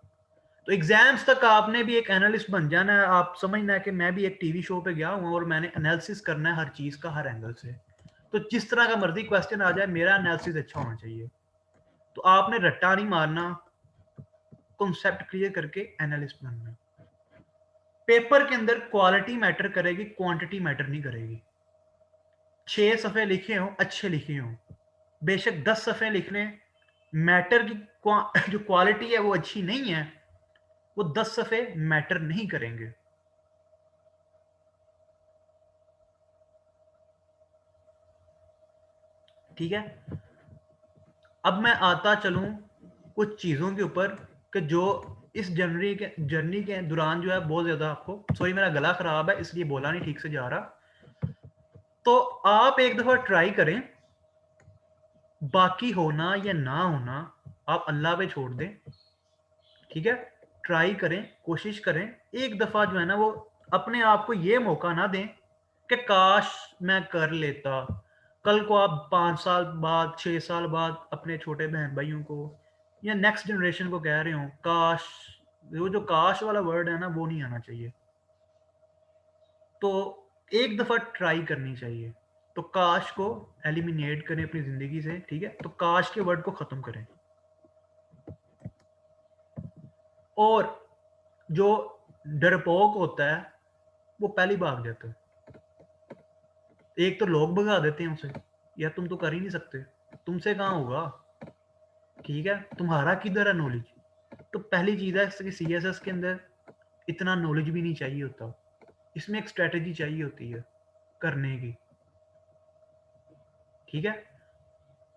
तो एग्जाम्स तक आपने भी एक एनालिस्ट बन जाना है। आप समझना है कि मैं भी एक टीवी शो पे गया हूँ और मैंने एनालिसिस करना है हर चीज का, हर एंगल से। तो जिस तरह का मर्जी क्वेश्चन आ जाए, मेरा एनालिसिस अच्छा होना चाहिए। तो आपने रट्टा नहीं मारना, कॉन्सेप्ट क्लियर करके एनालिस्ट बनना। पेपर के अंदर क्वालिटी मैटर करेगी, क्वांटिटी मैटर नहीं करेगी। 6 सफ़े लिखे हों, अच्छे लिखे हों, बेशक 10 सफ़े लिख लें, मैटर की जो क्वालिटी है वो अच्छी नहीं है, वो 10 सफ़े मैटर नहीं करेंगे। ठीक है, अब मैं आता चलूं कुछ चीज़ों के ऊपर कि जो इस जर्नी के दौरान जो है बहुत ज़्यादा आपको, सॉरी मेरा गला ख़राब है इसलिए बोला नहीं ठीक से जा रहा। तो आप एक दफ़ा ट्राई करें, बाकी होना या ना होना आप अल्लाह पे छोड़ दें। ठीक है, ट्राई करें, कोशिश करें, एक दफ़ा जो है ना वो अपने आप को ये मौका ना दें कि काश मैं कर लेता। कल को आप 5 साल बाद, 6 साल बाद अपने छोटे बहन भाइयों को या नेक्स्ट जनरेशन को कह रहे हो काश, वो जो काश वाला वर्ड है ना वो नहीं आना चाहिए। तो एक दफ़ा ट्राई करनी चाहिए। तो काश को एलिमिनेट करें अपनी ज़िंदगी से। ठीक है, तो काश के वर्ड को ख़त्म करें। और जो डरपोक होता है वो पहले भाग जाता है। एक तो लोग भगा देते हैं उसे, या तुम तो कर ही नहीं सकते, तुमसे कहाँ होगा। ठीक है, तुम्हारा किधर है नॉलेज। तो पहली चीज है कि सीएसएस के अंदर इतना नॉलेज भी नहीं चाहिए होता, इसमें एक स्ट्रेटेजी चाहिए होती है करने की। ठीक है,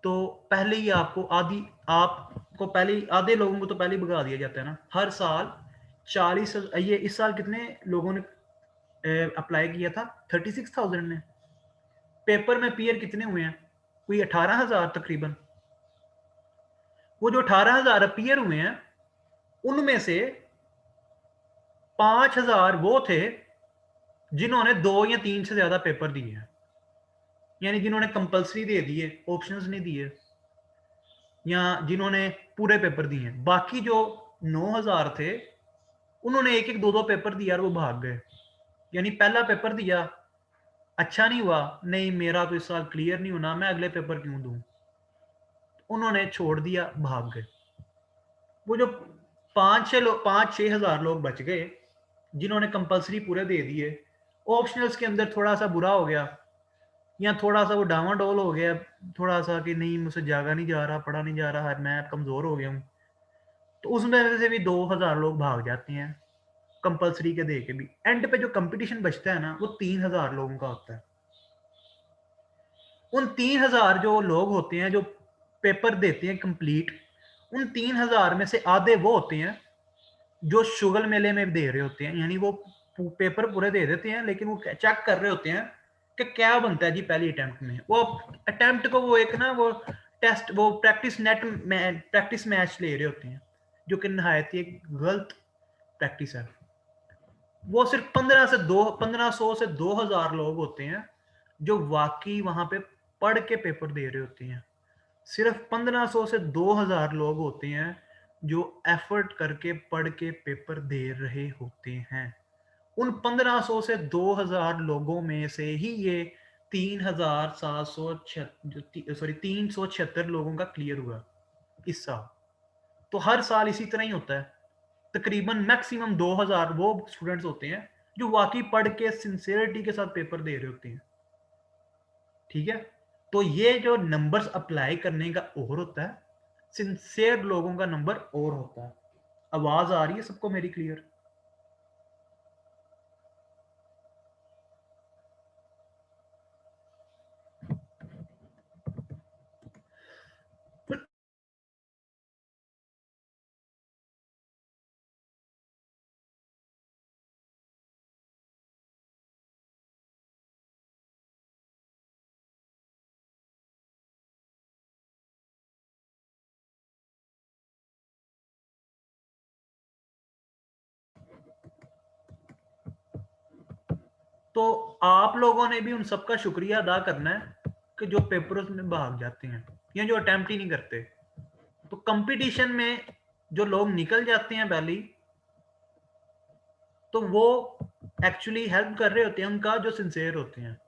तो पहले ही आपको पहले आधे लोगों को तो पहले ही भगा दिया जाता है ना। हर साल 40, ये इस साल कितने लोगों ने अप्लाई किया था? 36,000 ने। पेपर में पीयर कितने हुए हैं? कोई 18,000 तकरीबन। वो जो 18,000 अपीयर हुए हैं उनमें से 5,000 वो थे जिन्होंने 2 या 3 से ज्यादा पेपर दिए हैं, यानी जिन्होंने कंपलसरी दे दिए, ऑप्शंस नहीं दिए, या जिन्होंने पूरे पेपर दिए। बाकी जो 9,000 थे उन्होंने एक एक दो दो पेपर दिया और वो भाग गए। यानी पहला पेपर दिया, अच्छा नहीं हुआ, नहीं मेरा तो इस साल क्लियर नहीं होना, मैं अगले पेपर क्यों दूं, उन्होंने छोड़ दिया, भाग गए। वो जो 5-6 हजार लोग बच गए जिन्होंने कंपलसरी पूरे दे दिए, ऑप्शनल्स के अंदर थोड़ा सा बुरा हो गया या थोड़ा सा वो डावाडोल हो गया, थोड़ा सा कि नहीं मुझसे जागा नहीं जा रहा, पढ़ा नहीं जा रहा है, मैं कमज़ोर हो गया हूँ, तो उसमें से भी 2,000 लोग भाग जाते हैं कंपलसरी के दे के भी। एंड पे जो कंपटीशन बचता है ना वो 3,000 लोगों का होता है। उन 3,000 जो लोग होते हैं जो पेपर देते हैं कंप्लीट, उन 3,000 में से आधे वो होते हैं जो शुगल मेले में दे रहे होते हैं, यानी वो पेपर पूरे दे देते हैं लेकिन वो चेक कर रहे होते हैं कि क्या बनता है जी पहली अटेम्प्ट में। वो अटेम्प्ट को वो एक ना वो टेस्ट, वो प्रैक्टिस मैच ले रहे होते हैं, जो कि नहायत ही एक गलत प्रैक्टिस है। वो सिर्फ 1500 से 2,000 लोग होते हैं जो वाकई वहां पे पढ़ के पेपर दे रहे होते हैं। सिर्फ 1500 से 2,000 लोग होते हैं जो एफर्ट करके पढ़ के पेपर दे रहे होते हैं। उन 1500 से 2,000 लोगों में से ही ये 3,776 लोगों का क्लियर हुआ इस साल। तो हर साल इसी तरह ही होता है। तकरीबन मैक्सिमम 2,000 वो स्टूडेंट्स होते हैं जो वाकई पढ़ के सिंसियरिटी के साथ पेपर दे रहे होते हैं। ठीक है, तो ये जो नंबर्स अप्लाई करने का और होता है, सिंसियर लोगों का नंबर और होता है। आवाज आ रही है सबको मेरी क्लियर? तो आप लोगों ने भी उन सबका शुक्रिया अदा करना है कि जो पेपर्स में भाग जाते हैं या जो अटेम्प्ट ही नहीं करते। तो कंपटीशन में जो लोग निकल जाते हैं पहले, तो वो एक्चुअली हेल्प कर रहे होते हैं उनका जो सिंसियर होते हैं।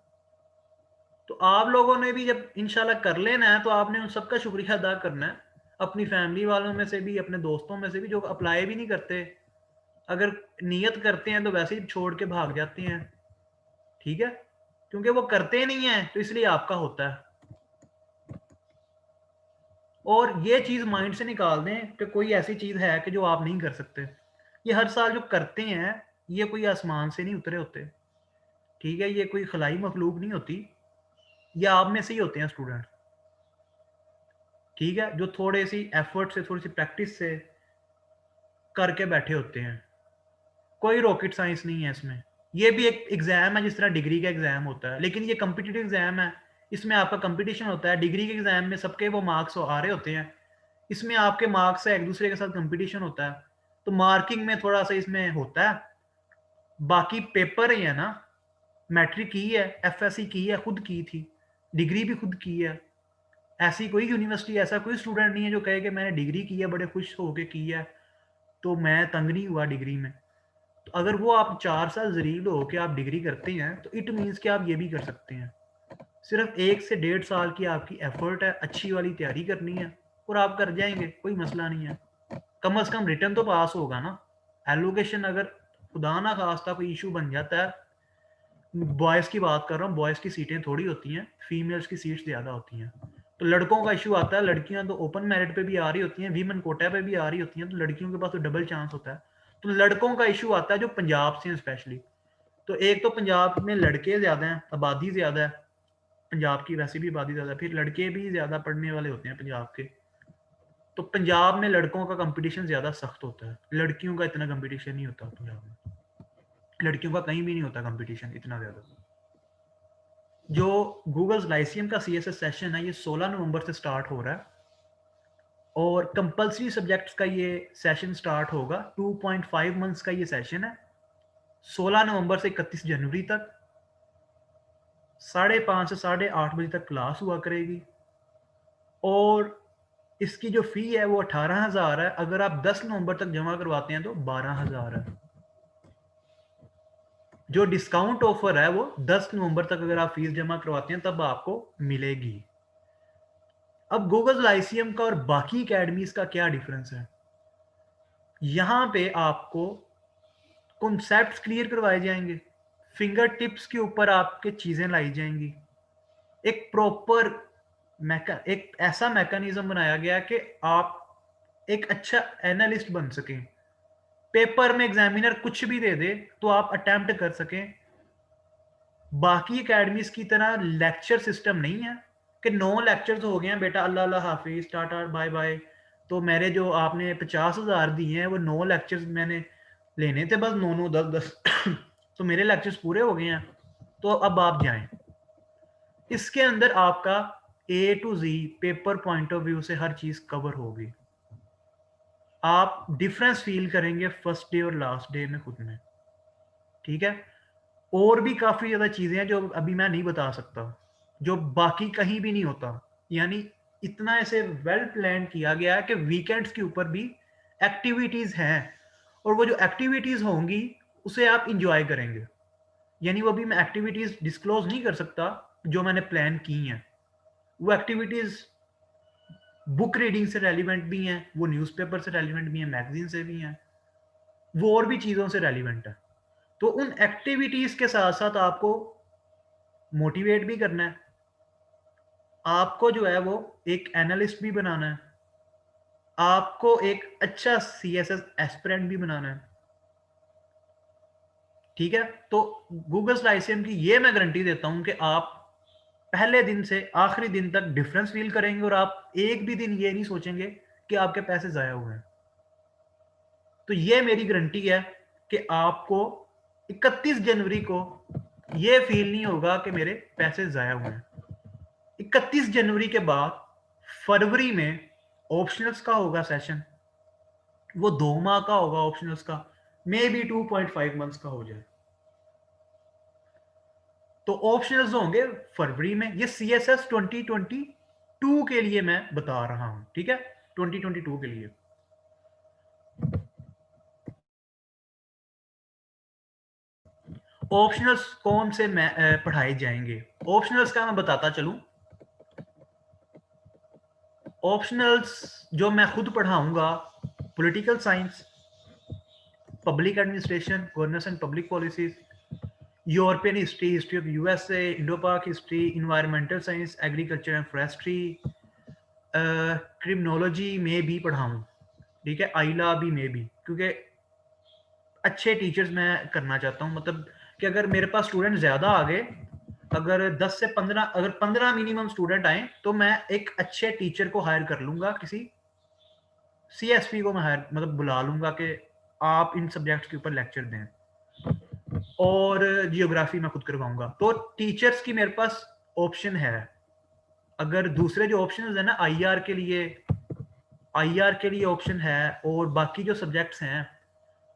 तो आप लोगों ने भी जब इंशाल्लाह कर लेना है तो आपने उन सबका शुक्रिया अदा करना है, अपनी फैमिली वालों में से भी, अपने दोस्तों में से भी जो अप्लाई भी नहीं करते, अगर नियत करते हैं तो वैसे ही छोड़ के भाग जाते हैं। ठीक है, क्योंकि वो करते नहीं है तो इसलिए आपका होता है। और ये चीज़ माइंड से निकाल दें कि कोई ऐसी चीज़ है कि जो आप नहीं कर सकते। ये हर साल जो करते हैं, ये कोई आसमान से नहीं उतरे होते, ठीक है? ये कोई खलाई मखलूक नहीं होती, ये आप में से ही होते हैं स्टूडेंट, ठीक है? जो थोड़ी-सी एफर्ट से, थोड़ी-सी प्रैक्टिस से करके बैठे होते हैं। कोई रॉकेट साइंस नहीं है इसमें। ये भी एक एग्ज़ाम है जिस तरह डिग्री का एग्ज़ाम होता है, लेकिन ये कॉम्पिटिटिव एग्ज़ाम है। इसमें आपका कॉम्पिटिशन होता है। डिग्री के एग्ज़ाम में सबके वो मार्क्स आ रहे होते हैं। इसमें आपके मार्क्स से एक-दूसरे के साथ कॉम्पिटिशन होता है। तो मार्किंग में थोड़ा-सा इसमें होता है। बाकी पेपर ही है ना, मैट्रिक की है, एफएससी की है, खुद की थी। डिग्री भी खुद की है। ऐसी कोई यूनिवर्सिटी, ऐसा कोई स्टूडेंट नहीं है जो कहे कि मैंने डिग्री की है, बड़े खुश होके की है, तो मैं तंग नहीं हुआ डिग्री में। तो अगर वो आप 4 साल ज़लील हो के आप डिग्री करते हैं, तो इट मीन्स कि आप ये भी कर सकते हैं। सिर्फ 1 से 1.5 साल की आपकी एफर्ट है, अच्छी वाली तैयारी करनी है और आप कर जाएँगे, कोई मसला नहीं है। कम से कम रिटन तो पास होगा ना। एलोकेशन अगर खुदा ना खास्ता कोई इशू बन जाता है, बॉयज़ की बात कर रहा हूँ, बॉयज़ की सीटें थोड़ी होती हैं, फीमेल्स की सीट्स ज़्यादा होती हैं। तो लड़कों का इशू आता है, लड़कियाँ तो ओपन मेरिट पे भी आ रही होती हैं, वीमेन कोटा पे भी आ रही होती हैं, तो लड़कियों के पास तो डबल चांस होता है। तो लड़कों का इशू आता है जो पंजाब से हैं स्पेशली। तो एक तो पंजाब में लड़के ज़्यादा हैं, आबादी ज़्यादा है, पंजाब की वैसे भी आबादी ज़्यादा है, फिर लड़के भी ज़्यादा पढ़ने वाले होते हैं पंजाब के। तो पंजाब में लड़कों का कंपटीशन ज़्यादा सख्त होता है, लड़कियों का इतना कंपटीशन नहीं होता पंजाब में। लड़कियों का कहीं भी नहीं होता कंपटीशन इतना ज़्यादा। जो गूगल्स लाइसियम का सीएसएस सेशन है, ये 16 नवंबर से स्टार्ट हो रहा है और कंपल्सरी सब्जेक्ट्स का ये सेशन स्टार्ट होगा। 2.5 मंथ्स का ये सेशन है, 16 नवंबर से 31 जनवरी तक। 5:30 से 8:30 बजे तक क्लास हुआ करेगी और इसकी जो फ़ी है वो 18,000 है। अगर आप 10 नवंबर तक जमा करवाते हैं तो 12,000 है। जो डिस्काउंट ऑफर है वो 10 नवंबर तक अगर आप फीस जमा करवाते हैं तब आपको मिलेगी। अब गूगल लाइसियम का और बाकी एकेडमीज का क्या डिफरेंस है? यहाँ पे आपको कॉन्सेप्ट्स क्लियर करवाए जाएंगे, फिंगर टिप्स के ऊपर आपके चीज़ें लाई जाएंगी। एक प्रॉपर एक ऐसा मैकेनिज्म बनाया गया कि आप एक अच्छा एनालिस्ट बन सकें। पेपर में एग्जामिनर कुछ भी दे दे तो आप अटेम्प्ट कर सकें। बाकी एकेडमीज की तरह लेक्चर सिस्टम नहीं है कि 9 लेक्चर्स हो गए हैं बेटा, अल्लाह अल्लाह हाफिज, टाटा बाय बाय। तो मेरे जो आपने 50,000 दिए हैं वो 9 लेक्चर्स मैंने लेने थे, बस 9 10 10 तो मेरे लेक्चर्स पूरे हो गए हैं, तो अब आप जाएं। इसके अंदर आपका A to Z paper point of view से हर चीज कवर होगी। आप डिफरेंस फील करेंगे फर्स्ट डे और लास्ट डे में खुद में, ठीक है? और भी काफ़ी ज़्यादा चीज़ें हैं जो अभी मैं नहीं बता सकता, जो बाकी कहीं भी नहीं होता। यानी इतना ऐसे वेल प्लान किया गया है कि वीकेंड्स के ऊपर भी एक्टिविटीज़ हैं और वो जो एक्टिविटीज़ होंगी उसे आप इंजॉय करेंगे। यानी वो भी मैं एक्टिविटीज़ डिस्क्लोज नहीं कर सकता जो मैंने प्लान की हैं। वो एक्टिविटीज़ बुक रीडिंग से रेलिवेंट भी हैं, वो न्यूज़पेपर से रेलिवेंट भी हैं, मैगज़ीन से भी हैं, वो और भी चीज़ों से रेलिवेंट है। तो उन एक्टिविटीज़ के साथ-साथ आपको मोटिवेट भी करना है। आपको जो है वो एक एनालिस्ट भी बनाना है। आपको एक अच्छा सीएसएस एस्पिरेंट भी बनाना है। ठीक है? तो गूगल लाइसेंस की ये मैं गारंटी देता हूँ कि आप पहले दिन से आखिरी दिन तक डिफरेंस फील करेंगे और आप एक भी दिन ये नहीं सोचेंगे कि आपके पैसे ज़ाया हुए हैं। तो ये मेरी गारंटी है कि आपको 31 जनवरी को ये फील नहीं होगा कि मेरे पैसे ज़ाया हुए हैं। 31 जनवरी के बाद फरवरी में ऑप्शनल्स का होगा सेशन। वो 2 माह का होगा ऑप्शनल्स का, मे बी 2.5 मंथ्स का हो जाए। तो ऑप्शनल्स होंगे फरवरी में। ये सीएसएस 2022 के लिए मैं बता रहा हूं, ठीक है? 2022 के लिए ऑप्शनल्स कौन से पढ़ाए जाएंगे। ऑप्शनल्स का मैं बताता चलूं। ऑप्शनल्स जो मैं खुद पढ़ाऊंगा, political science, public administration, governance and public policies, European history, history of USA, Indo Pak history, environmental science, agriculture and forestry, criminology में भी पढ़ाऊँ, ठीक है, आइला भी में भी, क्योंकि अच्छे टीचर्स मैं करना चाहता हूँ। मतलब कि अगर मेरे पास स्टूडेंट ज़्यादा आ गए, अगर 10 से 15, अगर 15 मिनिमम स्टूडेंट आए, तो मैं एक अच्छे टीचर को हायर कर लूँगा, किसी सीएसपी को मैं हायर मतलब बुला लूँगा कि आप इन सब्जेक्ट्स के ऊपर लेक्चर दें, और जियोग्राफी मैं खुद करवाऊँगा। तो टीचर्स की मेरे पास ऑप्शन है। अगर दूसरे जो ऑप्शंस है ना, आईआर के लिए ऑप्शन है, और बाकी जो सब्जेक्ट्स हैं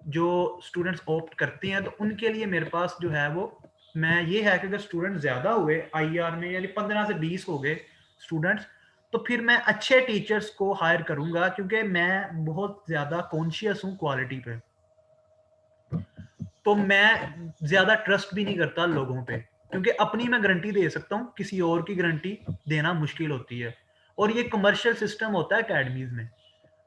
जो स्टूडेंट्स ऑप्ट करते हैं, तो उनके लिए मेरे पास जो है वो, मैं ये है कि अगर स्टूडेंट ज़्यादा हुए आईआर में, यानी 15 से 20 हो गए स्टूडेंट्स, तो फिर मैं अच्छे टीचर्स को हायर करूंगा, क्योंकि मैं बहुत ज़्यादा कॉन्शियस हूँ क्वालिटी पे। तो मैं ज़्यादा ट्रस्ट भी नहीं करता लोगों पे, क्योंकि अपनी मैं गारंटी दे सकता हूँ, किसी और की गारंटी देना मुश्किल होती है। और ये कमर्शियल सिस्टम होता है अकेडमीज में।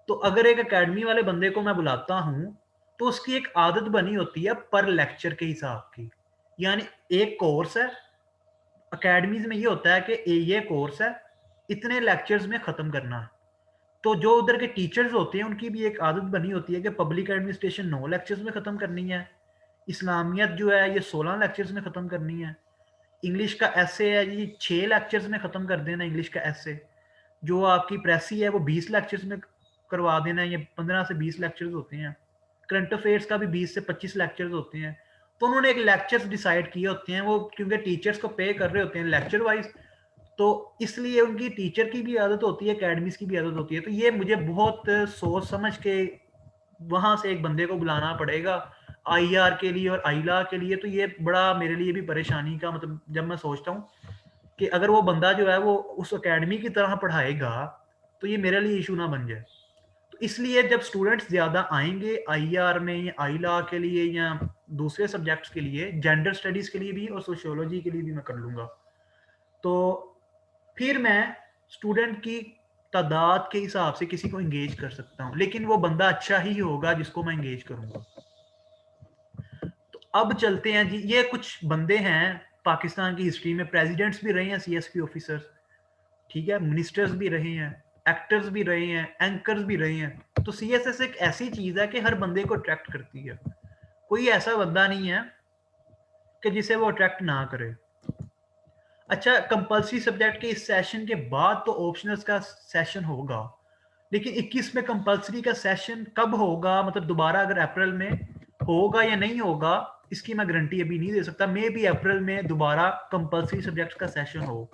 तो अगर एक एकेडमी वाले बंदे को मैं बुलाता हूँ, तो उसकी एक आदत बनी होती है पर लेक्चर के हिसाब की। यानी एक कोर्स है, एकेडमीज में ये होता है कि ये कोर्स है, इतने लेक्चर्स में खत्म करना है। तो जो उधर के टीचर्स होते हैं, उनकी भी एक आदत बनी होती है कि पब्लिक एडमिनिस्ट्रेशन 9 लेक्चर्स में खत्म करनी है, इस्लामियत जो है ये 16 लेक्चर्स में खत्म करनी है, इंग्लिश का ऐसे है ये 6 लेक्चर्स में खत्म कर देना, इंग्लिश का ऐसे। जो आपकी प्रेसी है वो 20 लेक्चर्स में करवा देना है, ये 15 से 20 लेक्चर्स होते हैं। करंट अफेयर्स का भी 20 से 25 लेक्चर्स होते हैं। तो उन्होंने एक लेक्चर्स डिसाइड किए होते हैं, वो क्योंकि टीचर्स को पे कर रहे होते हैं लेक्चर वाइज, तो इसलिए उनकी टीचर की भी आदत होती है, एकेडमीज की भी आदत होती है। तो ये मुझे बहुत सोच समझ के वहां से एक बंदे को बुलाना पड़ेगा आईआर के लिए और आईला के लिए। तो ये बड़ा मेरे लिए भी परेशानी का मतलब, जब मैं सोचता हूँ कि अगर वो बंदा जो है वो उस एकेडमी की तरह पढ़ाएगा, तो ये मेरे लिए इशू ना बन जाए। तो इसलिए जब स्टूडेंट्स ज्यादा आएंगे आईआर में या आईला के लिए या दूसरे सब्जेक्ट्स के लिए, जेंडर स्टडीज के लिए भी और सोशियोलॉजी के लिए भी मैं कर लूंगा, तो फिर मैं स्टूडेंट की तादाद के हिसाब से किसी को एंगेज कर सकता हूँ, लेकिन वो बंदा अच्छा ही होगा जिसको मैं एंगेज करूंगा। तो अब चलते हैं जी, ये कुछ बंदे हैं पाकिस्तान की हिस्ट्री में, प्रेसिडेंट्स भी रहे हैं, सीएसपी ऑफिसर्स, ठीक है, मिनिस्टर्स भी रहे हैं, एक्टर्स भी रहे हैं, एंकर्स भी रहे हैं। तो सीएसएस एक ऐसी चीज है कि हर बंदे को अट्रैक्ट करती है। कोई ऐसा बंदा नहीं है कि जिसे वो अट्रैक्ट ना करे। अच्छा, कंपल्सरी सब्जेक्ट के इस सेशन के बाद तो ऑप्शनल्स का सेशन होगा, लेकिन 21 में कंपल्सरी का सेशन कब होगा, मतलब दोबारा अगर अप्रैल में होगा या नहीं होगा, इसकी मैं गारंटी अभी नहीं दे सकता। मे भी अप्रैल में दोबारा कंपल्सरी सब्जेक्ट्स का सेशन हो,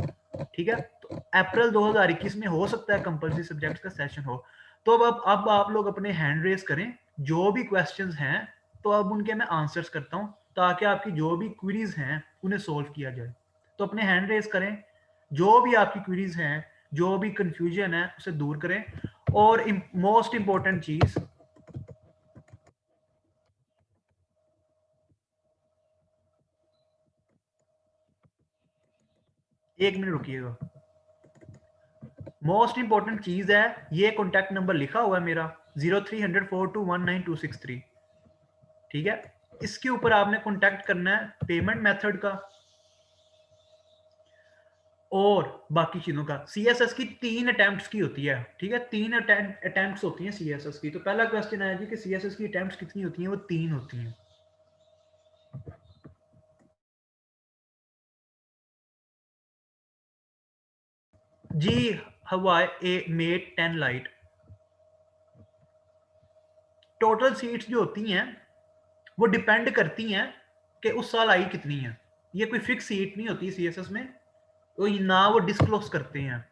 ठीक है। तो अप्रैल 2021 में हो सकता है कंपल्सरी सब्जेक्ट्स का सेशन हो। तो अब आप लोग अपने हैंड रेस करें, जो भी क्वेश्चंस हैं, तो अब उनके मैं आंसर्स करता हूं, ताकि आपकी जो भी क्वेरीज हैं उन्हें सोल्व किया जाए। तो अपने हैंड रेस करें, जो भी आपकी क्वेरीज हैं, जो भी कंफ्यूजन है उसे दूर करें। और मोस्ट इंपॉर्टेंट चीज, एक मिनट रुकिएगा, मोस्ट इंपॉर्टेंट चीज है, ये कॉन्टैक्ट नंबर लिखा हुआ है मेरा 030042192263, ठीक है। इसके ऊपर आपने कॉन्टैक्ट करना है पेमेंट मेथड का और बाकी चीजों का। सीएसएस की 3 अटेम्प्ट्स की होती है, ठीक है, 3 अटेम्प्ट्स होती हैं सीएसएस की। तो पहला क्वेश्चन आया जी कि सीएसएस की अटेम्प्ट्स कितनी होती हैं, वो 3 होती हैं जी। हवाई ए मेट 10 लाइट, टोटल सीट्स जो होती हैं वो डिपेंड करती हैं कि उस साल आई कितनी है। ये कोई फिक्स सीट नहीं होती सीएसएस में, तो ना वो डिस्क्लोज करते हैं।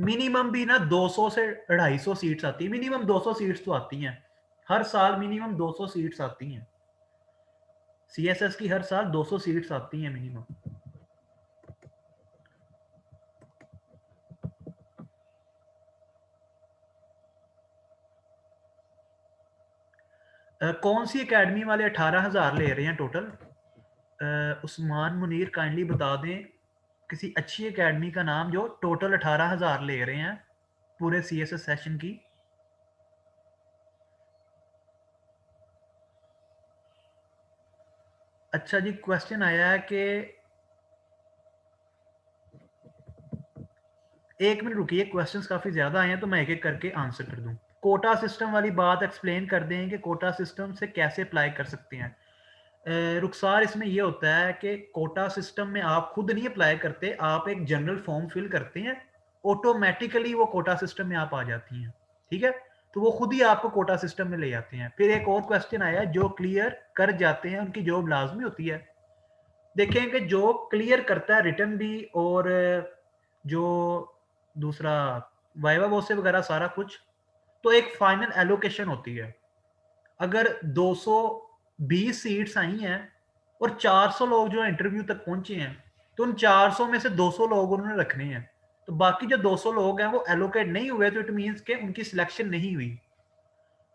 मिनिमम भी ना 200 से 250 सीट्स आती है, मिनिमम 200 सीट्स तो आती हैं हर साल, मिनिमम 200 सीट्स आती हैं सीएसएस की, हर साल 200 सीट्स आती हैं मिनिमम। कौन सी एकेडमी वाले 18,000 ले रहे हैं टोटल? उस्मान मुनीर काइंडली बता दें किसी अच्छी एकेडमी का नाम जो टोटल 18,000 ले रहे हैं पूरे सीएसएस सेशन की। अच्छा जी, क्वेश्चन आया है कि एक मिनट रुकिए, क्वेश्चंस काफी ज्यादा आए हैं तो मैं एक एक करके आंसर कर दूं। कोटा सिस्टम वाली बात एक्सप्लेन कर दें कि कोटा सिस्टम से कैसे अप्लाई कर सकते हैं। रुखसार, इसमें यह होता है कि कोटा सिस्टम में आप खुद नहीं अप्लाई करते, आप एक जनरल फॉर्म फिल करते हैं, ऑटोमेटिकली वो कोटा सिस्टम में आप आ जाती हैं। ठीक है, तो वो खुद ही आपको कोटा सिस्टम में ले जाते हैं। फिर एक और क्वेश्चन आया, जो क्लियर कर जाते हैं उनकी जॉब लाजमी होती है। देखें कि जो क्लियर करता है रिटर्न भी और जो दूसरा वाइवा वो से वगैरह सारा कुछ, तो एक फाइनल एलोकेशन होती है। अगर 220 सीट्स आई हैं और 400 लोग जो इंटरव्यू तक पहुंचे हैं, तो उन 400 में से 200 लोग उन्होंने रखने हैं। तो बाकी जो 200 लोग हैं वो एलोकेट नहीं हुए, तो इट मींस के उनकी सिलेक्शन नहीं हुई।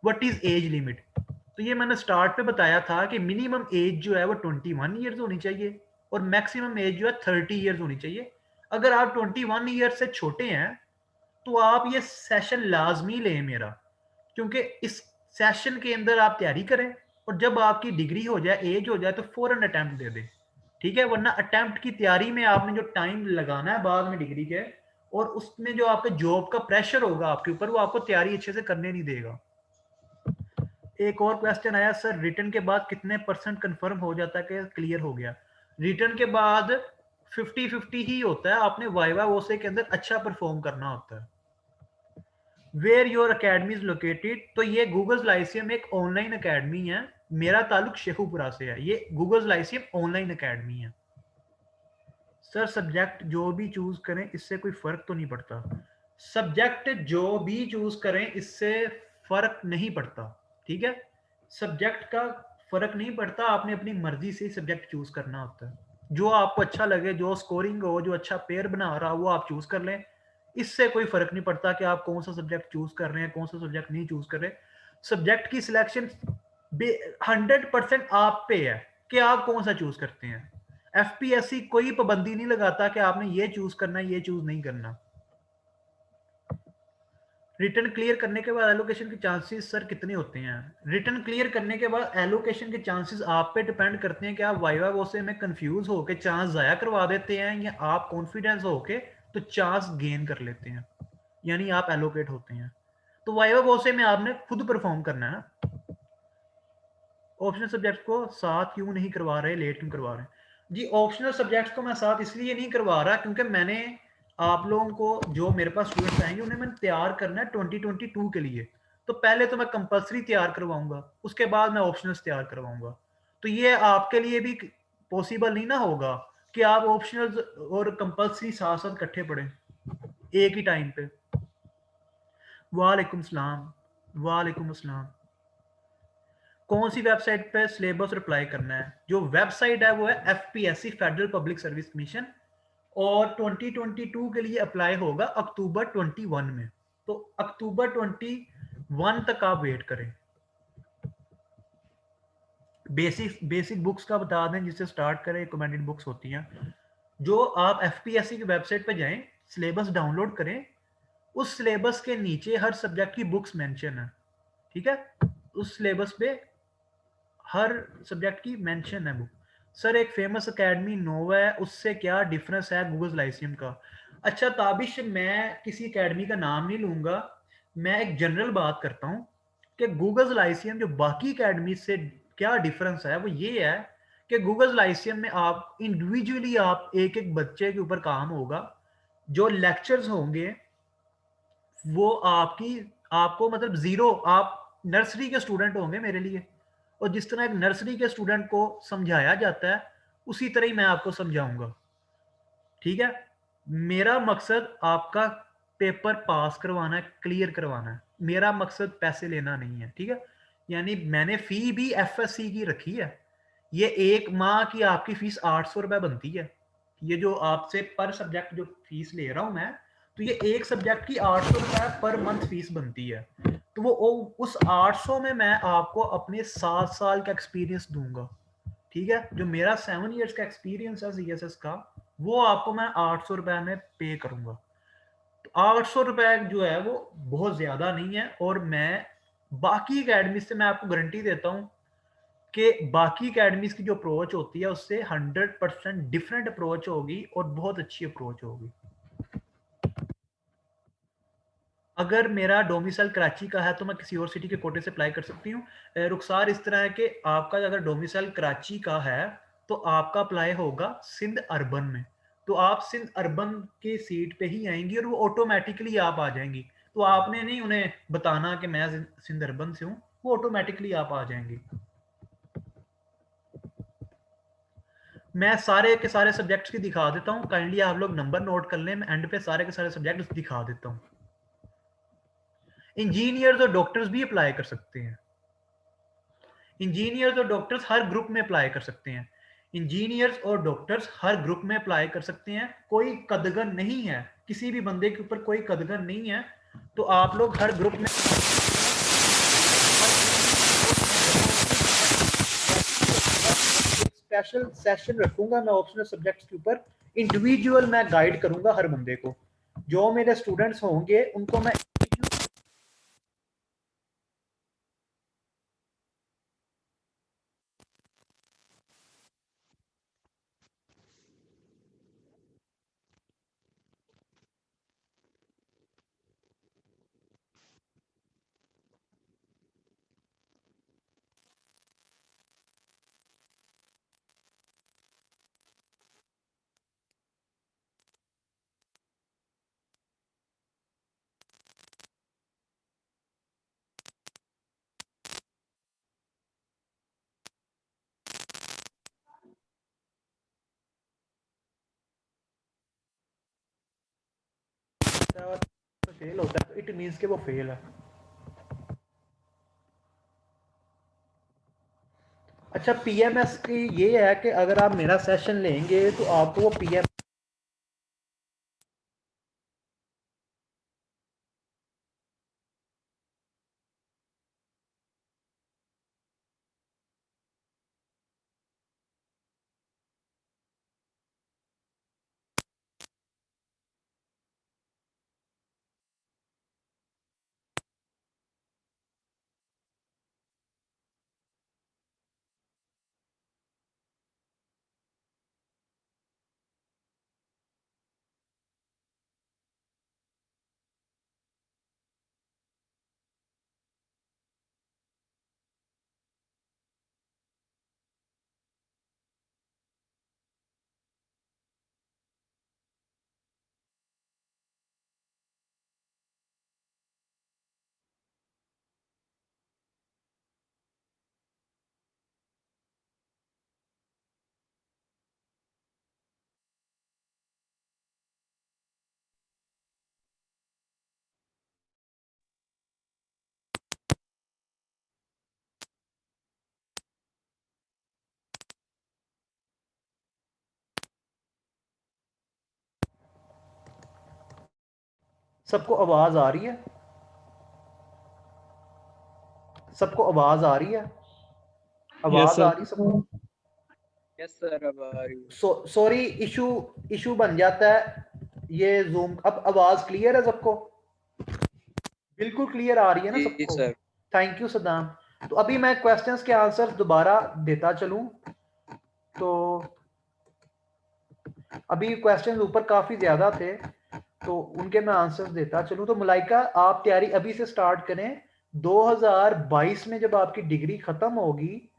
What is age limit? तो ये मैंने स्टार्ट पे बताया था कि मिनिमम एज जो है वो 21 ईयर्स होनी चाहिए और मैक्सिमम एज जो है 30 ईयर्स होनी चाहिए। अगर आप 21 ईयर्स से छोटे हैं तो आप ये सेशन लाजमी लें मेरा, क्योंकि इस सेशन के अंदर आप तैयारी करें और जब आपकी डिग्री हो जाए, एज हो जाए, तो फौरन अटेम्प्ट दे दें। ठीक है, वरना अटेम्प्ट की तैयारी में आपने जो टाइम लगाना है बाद में डिग्री के, और उसमें जो आपके जॉब का प्रेशर होगा आपके ऊपर, वो आपको तैयारी अच्छे से करने नहीं देगा। एक और क्वेश्चन आया, सर रिटर्न के बाद कितने % कंफर्म हो जाता है कि क्लियर हो गया? रिटर्न के बाद 50-50 ही होता है, आपने वाइवा वोसे के अंदर अच्छा परफॉर्म करना होता है। Where your academy is located? तो ये गूगल लाइसियम एक ऑनलाइन अकेडमी है, मेरा ताल्लुक शेखुपुरा से है। ये गूगल लाइसियम ऑनलाइन अकेडमी है। सर सब्जेक्ट जो भी चूज करें इससे कोई फर्क तो नहीं पड़ता? सब्जेक्ट जो भी चूज करें इससे फर्क नहीं पड़ता। ठीक है, सब्जेक्ट का फर्क नहीं पड़ता, आपने अपनी मर्जी से सब्जेक्ट चूज करना होता है। जो आपको अच्छा लगे, जो स्कोरिंग हो, जो अच्छा पेयर बना रहा हो, वो आप चूज कर लें। इससे कोई फर्क नहीं पड़ता कि आप कौन सा सब्जेक्ट चूज कर रहे हैं, कौन सा सब्जेक्ट नहीं चूज कर रहे। सब्जेक्ट की सिलेक्शन 100% आप पे है कि आप कौन सा चूज करते हैं। एफपीएससी कोई पाबंदी नहीं लगाता कि आपने ये चूज करना है, ये चूज नहीं करना। रिटर्न क्लियर करने के बाद एलोकेशन के चांसेस सर कितने होते हैं? रिटर्न क्लियर करने के बाद एलोकेशन के चांसेस आप पे डिपेंड करते हैं कि आप वाइवा वोसे में कंफ्यूज होकर चांस जाया करवा देते हैं या आप कॉन्फिडेंस होके तो चांस गेन कर लेते हैं, यानी आप एलोकेट होते हैं। तो वाइवा वोसे में आपने खुद परफॉर्म करना है ना। ऑप्शनल सब्जेक्ट को साथ क्यों नहीं करवा रहे, लेट क्यों करवा रहे हैं? जी, ऑप्शनल सब्जेक्ट्स को मैं साथ इसलिए नहीं करवा रहा क्योंकि मैंने आप लोगों को, जो मेरे पास स्टूडेंट्स आएंगे, उन्हें मैंने तैयार करना है 2022 के लिए। तो पहले तो मैं कंपलसरी तैयार करवाऊंगा, उसके बाद मैं ऑप्शनल्स तैयार करवाऊंगा। तो ये आपके लिए भी पॉसिबल नहीं ना होगा कि आप ऑप्शनल्स और कंपलसरी साथ साथ इकट्ठे पढ़ें एक ही टाइम पे। वालेकुम सलाम। वालेकुम अस्सलाम। कौन सी वेबसाइट पे सिलेबस रिप्लाई करना है? जो वेबसाइट है वो है FPSC, federal public service commission, और 2022 के लिए अप्लाई होगा अक्टूबर 21 में। तो अक्टूबर 21 तक आप वेट करें। बेसिक बुक्स का बता दें जिससे स्टार्ट करें, रिकमेंडेड बुक्स होती हैं। जो आप एफपीएससी की वेबसाइट पे जाएं, सिलेबस डाउनलोड करें, उस सिलेबस के नीचे हर सब्जेक्ट की बुक्स मेंशन है। ठीक है, उस सिलेबस पे हर सब्जेक्ट की मेंशन है बुक। सर एक फेमस एकेडमी नोवा है, उससे क्या डिफरेंस है गूगल लाइसियम का? अच्छा ताबिश, मैं किसी एकेडमी का नाम नहीं लूंगा, मैं एक जनरल बात करता हूँ कि गूगल लाइसियम जो बाकी एकेडमी से क्या डिफरेंस है, वो ये है कि गूगल लाइसियम में आप इंडिविजुअली, आप एक एक बच्चे के ऊपर काम होगा। जो लेक्चर्स होंगे वो आपको मतलब जीरो, आप नर्सरी के स्टूडेंट होंगे मेरे लिए, और जिस तरह एक नर्सरी के स्टूडेंट को समझाया जाता है उसी तरह ही मैं आपको समझाऊंगा। ठीक है, मेरा मकसद आपका पेपर पास करवाना है, क्लियर करवाना है। मेरा मकसद पैसे लेना नहीं है। ठीक है, यानी मैंने फी भी एफएससी की रखी है। ये एक माह की आपकी फीस 800 रुपए बनती है। ये जो आपसे पर सब्जेक्ट जो फीस ले रहा हूं मैं, तो ये एक सब्जेक्ट की 800 रुपए पर मंथ फीस बनती है। तो वो उस 800 में मैं आपको अपने 7 साल का एक्सपीरियंस दूंगा। ठीक है, जो मेरा 7 इयर्स का एक्सपीरियंस है सीएसएस का, वो आपको मैं 800 रुपए में पे करूंगा। तो 800 रुपए जो है वो बहुत ज्यादा नहीं है, और मैं बाकी अकेडमी से मैं आपको गारंटी देता हूं कि बाकी अकेडमीज की जो अप्रोच होती है उससे 100% डिफरेंट अप्रोच होगी और बहुत अच्छी अप्रोच होगी। अगर मेरा डोमिसाइल कराची का है तो मैं किसी और सिटी के कोटे से अप्लाई कर सकती हूँ। रुखसार इस तरह है कि आपका अगर डोमिसाइल कराची का है तो आपका अप्लाई होगा सिंध अर्बन में। तो आप सिंध अर्बन की सीट पे ही आएंगी और वो ऑटोमेटिकली आप आ जाएंगी। तो आपने नहीं उन्हें बताना कि मैं सिंध अर्बन से हूँ, वो ऑटोमेटिकली आप आ जाएंगे। मैं सारे के सारे सब्जेक्ट्स की दिखा देता हूँ, काइंडली आप लोग नंबर नोट कर लें, मैं एंड पे सारे के सारे सब्जेक्ट्स दिखा देता हूँ। इंजीनियर्स और डॉक्टर्स भी अप्लाई कर सकते हैं। इंजीनियर्स और डॉक्टर्स हर ग्रुप में अप्लाई कर सकते हैं। इंजीनियर्स और डॉक्टर्स हर ग्रुप में अप्लाई कर सकते हैं, कोई कदगन नहीं है, किसी भी बंदे के ऊपर कोई कदगन नहीं है। तो आप लोग हर ग्रुप में स्पेशल सेशन रखूंगा मैं ऑप्शनल सब्जेक्ट्स के ऊपर, इंडिविजुअल मैं गाइड करूंगा हर बंदे को। जो मेरे स्टूडेंट्स होंगे उनको मैं फेल होता है तो इट मीन्स कि वो फेल है। अच्छा, पीएमएस की ये है कि अगर आप मेरा सेशन लेंगे तो आपको वो पीएम सबको आवाज आ रही है? सबको आवाज आ रही है?
यस
आवाज आ
सर।
रही सबको?
यस सर, अब आ रही है।
सॉरी, इशू इशू बन जाता है ये जूम। अब आवाज क्लियर है सबको? बिल्कुल क्लियर आ रही है ना
जी
सबको?
सर।
Thank you Saddam. तो अभी मैं क्वेश्चंस के आंसर दोबारा देता चलूं। तो अभी क्वेश्चंस ऊपर काफी ज्यादा थे तो उनके मैं आंसर्स देता चलूं। तो मलाइका, आप तैयारी अभी से स्टार्ट करें। 2022 में जब आपकी डिग्री खत्म होगी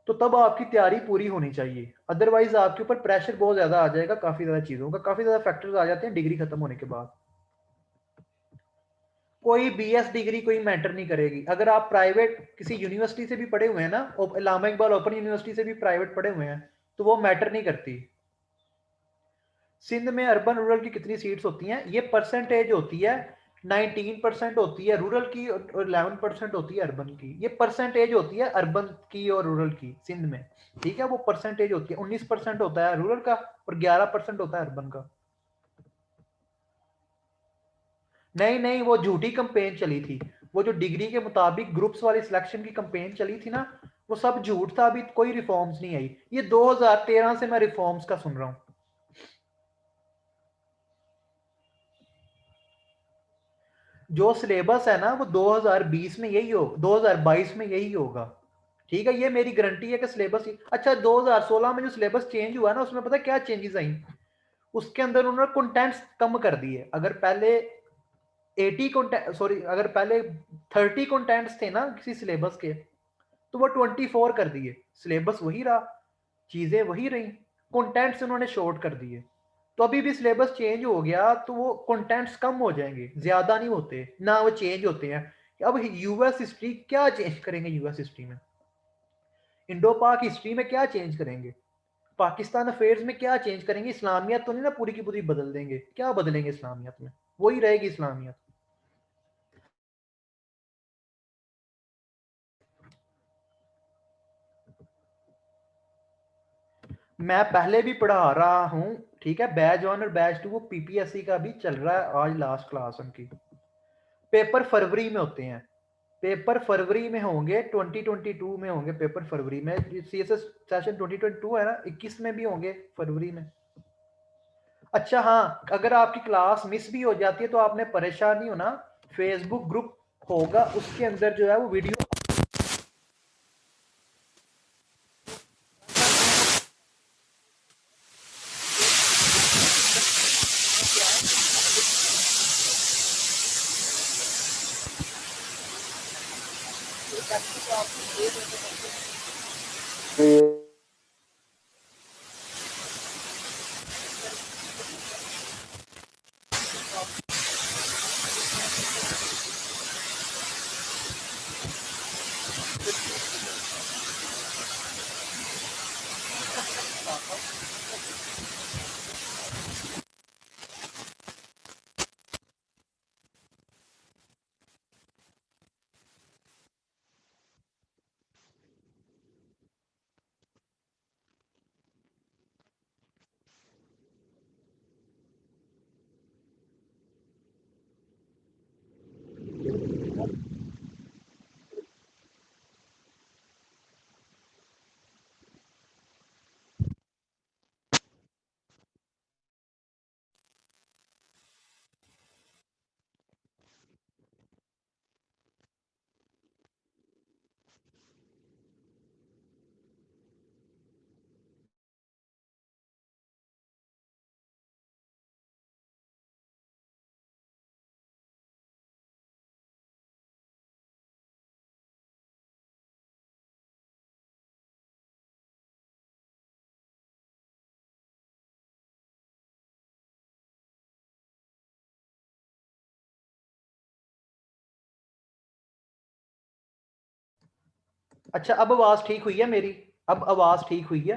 तो तब आपकी तैयारी पूरी होनी चाहिए, अदरवाइज आपके ऊपर प्रेशर बहुत ज्यादा आ जाएगा, काफी ज्यादा चीजों का, काफी ज्यादा फैक्टर्स आ जाते हैं डिग्री खत्म होने के बाद। कोई बीएस डिग्री कोई मैटर नहीं करेगी। अगर आप प्राइवेट किसी यूनिवर्सिटी से भी पढ़े हुए हैं ना, इलामा इकबाल ओपन यूनिवर्सिटी से भी प्राइवेट पढ़े हुए हैं, तो वो मैटर नहीं करती। सिंध में अर्बन रूरल की कितनी सीट्स होती हैं, ये परसेंटेज होती है। 19% होती है रूरल की और 11% होती है अर्बन की। ये परसेंटेज होती है अर्बन की और रूरल की सिंध में, ठीक है? वो परसेंटेज होती है। 19% होता है रूरल का और 11% होता है अर्बन का। नहीं नहीं, वो झूठी कंपेन चली थी। वो जो डिग्री के मुताबिक ग्रुप्स वाली सिलेक्शन की कंपेन चली थी ना, वो सब झूठ था। अभी कोई रिफॉर्म्स नहीं आई। ये 2013 से मैं रिफॉर्म्स का सुन रहा हूं। जो सिलेबस है ना वो 2020 में यही हो, 2022 में यही होगा, ठीक है? ये मेरी गारंटी है कि सिलेबस अच्छा 2016 में जो सिलेबस चेंज हुआ ना, उसमें पता क्या चेंजेस आई? उसके अंदर उन्होंने कंटेंट्स कम कर दिए। अगर पहले 80 कंटेंट, सॉरी, अगर पहले 30 कंटेंट्स थे ना किसी सिलेबस के, तो वो 24 कर दिए। सिलेबस वही रहा, चीजें वही रही, कंटेंट्स उन्होंने शॉर्ट कर दिए। तो अभी भी सिलेबस चेंज हो गया तो वो कंटेंट्स कम हो जाएंगे, ज्यादा नहीं होते ना, वो चेंज होते हैं। अब यूएस हिस्ट्री क्या चेंज करेंगे? यूएस हिस्ट्री में, इंडो पाक हिस्ट्री में क्या चेंज करेंगे? पाकिस्तान अफेयर्स में क्या चेंज करेंगे? इस्लामियत तो नहीं ना पूरी की पूरी बदल देंगे? क्या बदलेंगे इस्लामियत में? वही रहेगी इस्लामियत। मैं पहले भी पढ़ा रहा हूं, ठीक है, बैच 1 और बैच 2 वो पीपीएससी का भी चल रहा है। आज लास्ट क्लास उनकी। पेपर फरवरी में होते हैं, पेपर फरवरी में होंगे, 2022 में होंगे पेपर फरवरी में। सीएसएस सेशन 2022 है ना, 21 में भी होंगे फरवरी में। अच्छा हाँ, अगर आपकी क्लास मिस भी हो जाती है तो आपने परेशान नहीं होना, फेसबुक ग्रुप होगा, उसके अंदर जो है वो वीडियो अच्छा, अब आवाज ठीक हुई है मेरी? अब आवाज ठीक हुई है?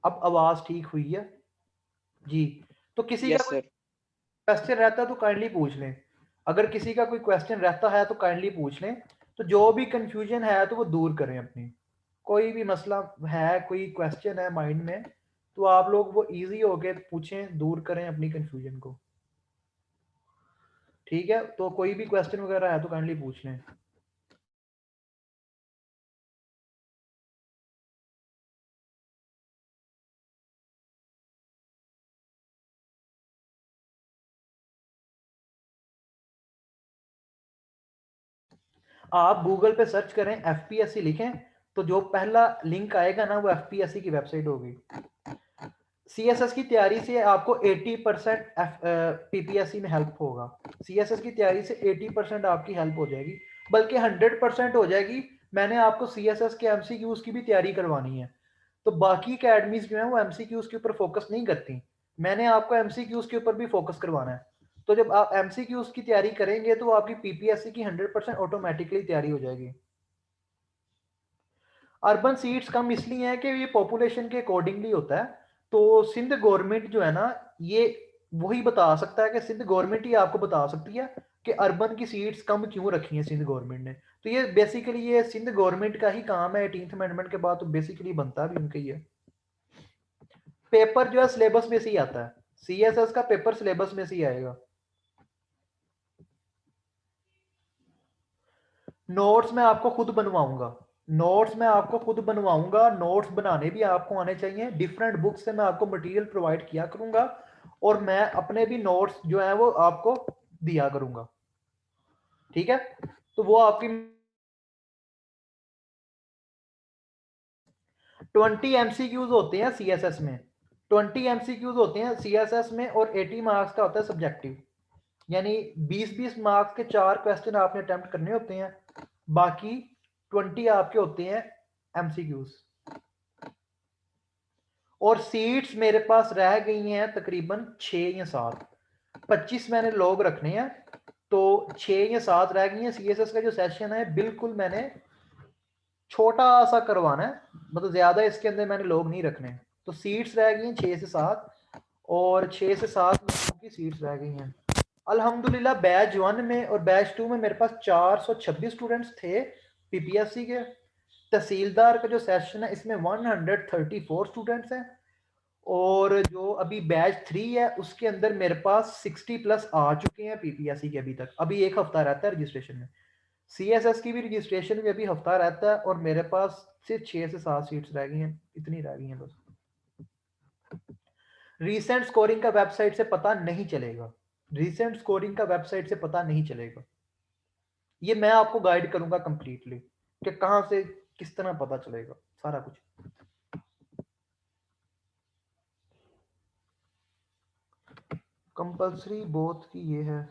अब आवाज ठीक हुई है जी? तो किसी का
यस
कोई
सर।
क्वेश्चन रहता है तो काइंडली पूछ लें। अगर किसी का कोई क्वेश्चन रहता है तो काइंडली पूछ लें। तो जो भी कंफ्यूजन है तो वो दूर करें अपनी। कोई भी मसला है, कोई क्वेश्चन है माइंड में, तो आप लोग वो इजी होके पूछें, दूर करें अपनी कंफ्यूजन को। ठीक है, तो कोई भी क्वेश्चन वगैरह है तो काइंडली पूछ लें। आप गूगल पे सर्च करें, एफपीएससी लिखें, तो जो पहला लिंक आएगा ना वो एफपीएससी की वेबसाइट होगी। सीएसएस की तैयारी से आपको 80% पीपीएससी में हेल्प होगा। सीएसएस की तैयारी से 80% आपकी हेल्प हो जाएगी, बल्कि 100% हो जाएगी। मैंने आपको सीएसएस के एमसीक्यूज की भी तैयारी करवानी है। तो बाकी अकेडमीज जो है वो एमसीक्यूज के ऊपर फोकस नहीं करती, मैंने आपको एमसीक्यूज के ऊपर भी फोकस करवाना है। तो जब आप एमसीक्यूज की तैयारी करेंगे तो आपकी पीपीएससी की 100% ऑटोमेटिकली तैयारी हो जाएगी। अर्बन सीट्स कम इसलिए है कि ये पॉपुलेशन के अकॉर्डिंगली होता है। तो सिंध गवर्नमेंट जो है ना, ये वही बता सकता है कि सिंध गवर्नमेंट ही आपको बता सकती है कि अर्बन की सीट्स कम क्यों रखी हैं सिंध गवर्नमेंट ने। तो ये बेसिकली ये सिंध गवर्नमेंट का ही काम है। 18th अमेंडमेंट के बाद तो बेसिकली बनता भी उनका ही है। पेपर जो है सिलेबस में से ही आता है, सीएसएस का पेपर सिलेबस में से ही आएगा। नोट्स मैं आपको खुद बनवाऊंगा, नोट्स मैं आपको खुद बनवाऊंगा। नोट्स बनाने भी आपको आने चाहिए। डिफरेंट बुक से मैं आपको मटेरियल प्रोवाइड किया करूंगा, और मैं अपने भी नोट्स जो है वो आपको दिया करूंगा। ठीक है, तो वो आपकी 20 एमसीक्यूज होते हैं सीएसएस में, 20 एमसीक्यूज होते हैं सीएसएस में, और 80 मार्क्स का होता है सब्जेक्टिव। यानी 20-20 मार्क्स के 4 क्वेश्चन आपने अटेम्प्ट करने होते हैं, बाकी 20 आपके होते हैं एमसीक्यूज। और सीट्स मेरे पास रह गई हैं तकरीबन 6 या 7, 25 मैंने लोग रखने हैं, तो 6 या 7 रह गई हैं। सीएसएस का जो सेशन है बिल्कुल मैंने छोटा सा करवाना है, मतलब ज्यादा इसके अंदर मैंने लोग नहीं रखने। तो सीट्स रह गई हैं 6 से 7, और 6 से 7 लोगों की सीट्स रह गई हैं। अल्हम्दुलिल्लाह बैच 1 में और बैच 2 में मेरे पास 426 स्टूडेंट्स थे पीपीएससी के। तहसीलदार का जो सेशन है इसमें 134 स्टूडेंट्स हैं, और जो अभी बैच 3 है उसके अंदर मेरे पास 60 प्लस आ चुके हैं पीपीएससी के। अभी तक अभी एक हफ्ता रहता है रजिस्ट्रेशन में। सीएसएस की भी रजिस्ट्रेशन में अभी हफ्ता रहता है, और मेरे पास सिर्फ 6 से 7 सीट्स रह गई हैं, इतनी रह गई हैं बस। रीसेंट स्कोरिंग का वेबसाइट से पता नहीं चलेगा, रीसेंट स्कोरिंग का वेबसाइट से पता नहीं चलेगा। ये मैं आपको गाइड करूंगा कंप्लीटली कि कहां से किस तरह पता चलेगा सारा कुछ। कंपलसरी बोथ की ये है,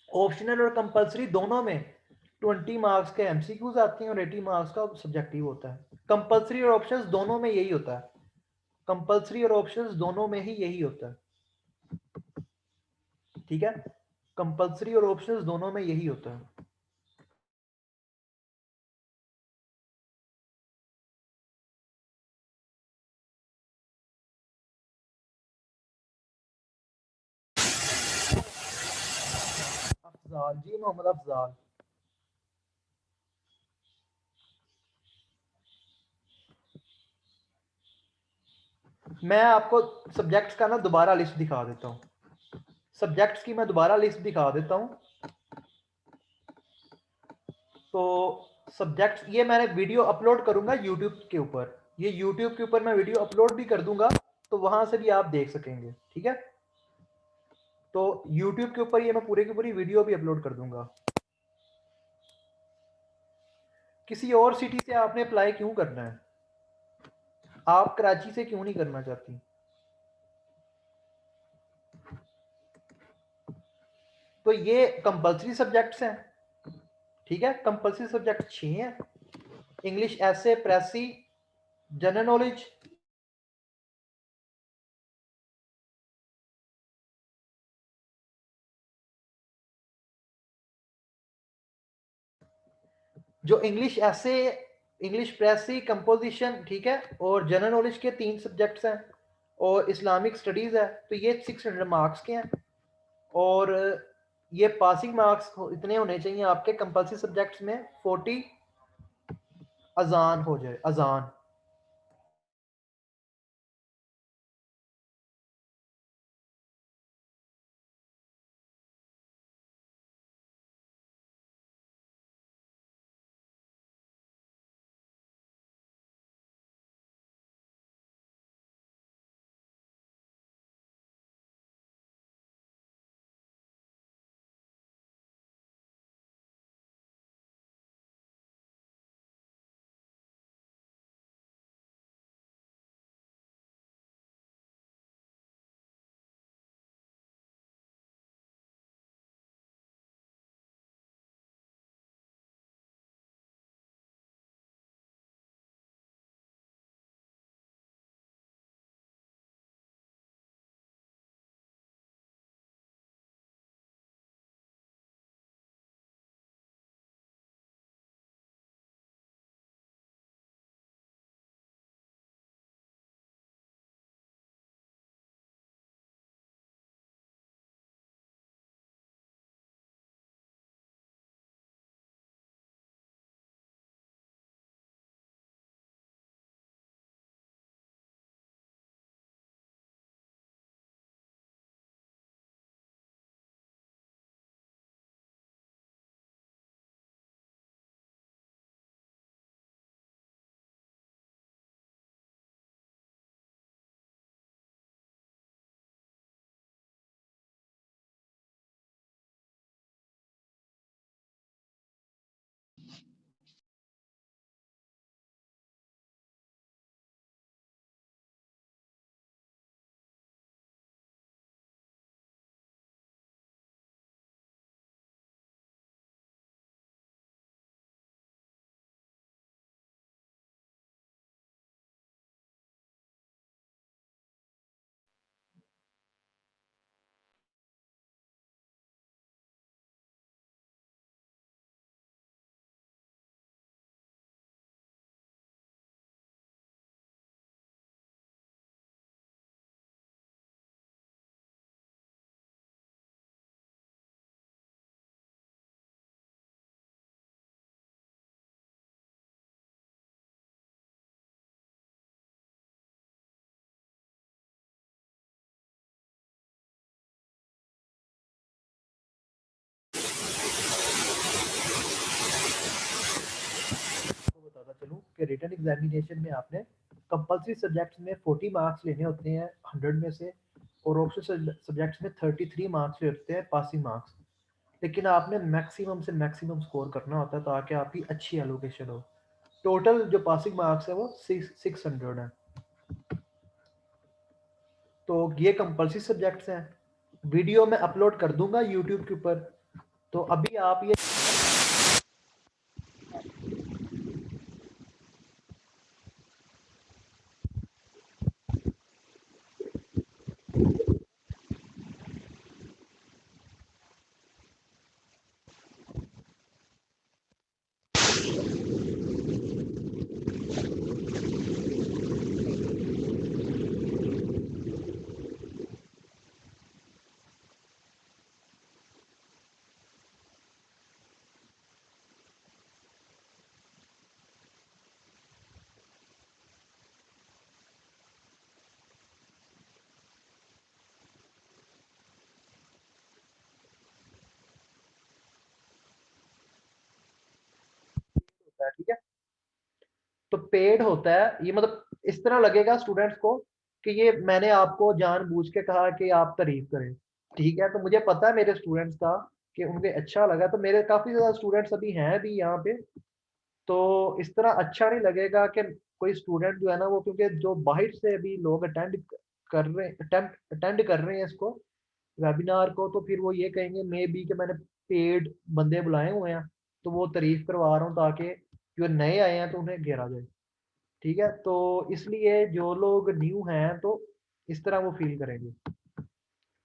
ऑप्शनल और कंपलसरी दोनों में 20 मार्क्स के एमसीक्यूज आते हैं और 80 मार्क्स का सब्जेक्टिव होता है। कंपलसरी और ऑप्शंस दोनों में यही होता है, कंपलसरी और ऑप्शंस दोनों में ही यही होता है, ठीक है। कंपलसरी और ऑप्शंस दोनों में यही होता है। अफजाल जी, मोहम्मद अफजाल। मैं आपको सब्जेक्ट्स का ना दोबारा लिस्ट दिखा देता हूँ, सब्जेक्ट्स की मैं दोबारा लिस्ट दिखा देता हूँ। तो सब्जेक्ट्स, ये मैंने वीडियो अपलोड करूंगा यूट्यूब के ऊपर, ये यूट्यूब के ऊपर मैं वीडियो अपलोड भी कर दूंगा, तो वहां से भी आप देख सकेंगे, ठीक है। तो यूट्यूब के ऊपर ये मैं पूरे की पूरी वीडियो भी अपलोड कर दूंगा। किसी और सिटी से आपने अप्लाई क्यों करना है, आप कराची से क्यों नहीं करना चाहती? तो ये कंपलसरी सब्जेक्ट्स हैं, ठीक है। कंपलसरी सब्जेक्ट 6 हैं, इंग्लिश ऐसे, प्रेसी, जनरल नॉलेज, जो इंग्लिश ऐसे, इंग्लिश प्रेसी, कंपोजिशन, ठीक है, और जनरल नॉलेज के 3 सब्जेक्ट्स हैं, और इस्लामिक स्टडीज है। तो ये 600 मार्क्स के हैं, और ये पासिंग मार्क्स इतने होने चाहिए आपके कंपलसरी सब्जेक्ट्स में 40 अजान हो जाए, अजान। कि रिटन एग्जामिनेशन में आपने कंपल्सरी सब्जेक्ट्स में 40 मार्क्स लेने होते हैं 100 में से, और ऑप्शनल सब्जेक्ट्स में 33 मार्क्स लेते हैं पासिंग मार्क्स। लेकिन आपने मैक्सिमम से मैक्सिमम स्कोर करना होता है ताकि आपकी अच्छी एलोकेशन हो। टोटल जो पासिंग मार्क्स है वो 600 है। तो ये कंपल्सरी सब्जेक्ट्स हैं। वीडियो में अपलोड कर दूंगा यूट्यूब के ऊपर। तो अभी आप ये होता है, ठीक है। तो पेड होता है ये, मतलब इस तरह लगेगा स्टूडेंट्स को कि ये मैंने आपको जानबूझ के कहा कि आप तारीफ करें, ठीक है। तो मुझे पता है मेरे स्टूडेंट्स का कि उनके अच्छा लगा, तो मेरे काफी ज्यादा स्टूडेंट्स अभी हैं भी यहाँ पे। तो इस तरह अच्छा नहीं लगेगा कि कोई स्टूडेंट जो है ना वो, क्योंकि जो बाहर से अभी लोग अटेंड कर रहे हैं इसको वेबिनार को, तो फिर वो ये कहेंगे मे बी कि मैंने पेड बंदे बुलाए हुए हैं तो वो तारीफ करवा रहा हूँ ताकि जो नए आए हैं तो उन्हें घेरा जाए, ठीक है। तो इसलिए जो लोग न्यू हैं तो इस तरह वो फील करेंगे।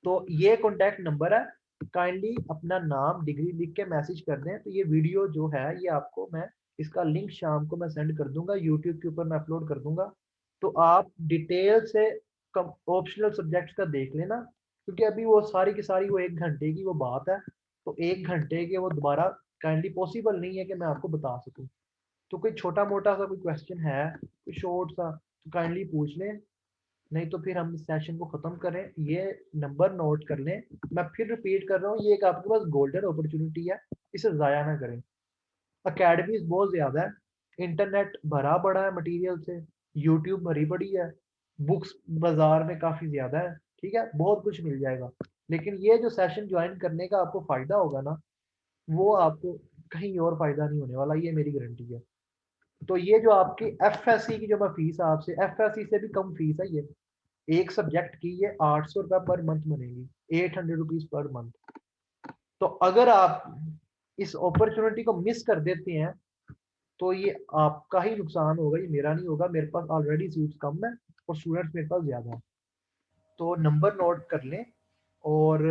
तो ये कॉन्टैक्ट नंबर है, काइंडली अपना नाम डिग्री लिख के मैसेज कर दें। तो ये वीडियो जो है ये आपको मैं इसका लिंक शाम को मैं सेंड कर दूंगा, यूट्यूब के ऊपर मैं अपलोड कर दूंगा। तो आप डिटेल से ऑप्शनल सब्जेक्ट्स का देख लेना, क्योंकि अभी वो सारी की सारी वो 1 घंटे की वो बात है। तो 1 घंटे के वो दोबारा काइंडली पॉसिबल नहीं है कि मैं आपको बता सकूं। तो कोई छोटा मोटा सा कोई क्वेश्चन है, कोई शॉर्ट सा, तो काइंडली पूछ लें, नहीं तो फिर हम इस सेशन को खत्म करें। ये नंबर नोट कर लें, मैं फिर रिपीट कर रहा हूँ, ये एक आपके पास गोल्डन अपॉर्चुनिटी है, इसे ज़ाया ना करें। अकेडमीज बहुत ज़्यादा है, इंटरनेट भरा पड़ा है मटेरियल से, यूट्यूब भरी पड़ी है, बुक्स बाजार में काफ़ी ज़्यादा है, ठीक है, बहुत कुछ मिल जाएगा। लेकिन ये जो सेशन ज्वाइन करने का आपको फ़ायदा होगा ना, वो आपको कहीं और फ़ायदा नहीं होने वाला, ये मेरी गारंटी है। तो ये जो आपकी एफएससी की जो मैं फीस आपसे, एफएससी से भी कम फीस है ये, एक सब्जेक्ट की ये 800 रुपये पर मंथ बनेगी, 800 रुपीज पर मंथ। तो अगर आप इस अपॉर्चुनिटी को मिस कर देते हैं तो ये आपका ही नुकसान होगा, ये मेरा नहीं होगा। मेरे पास ऑलरेडी सीट्स कम है और स्टूडेंट्स मेरे पास ज्यादा है। तो नंबर नोट कर लें और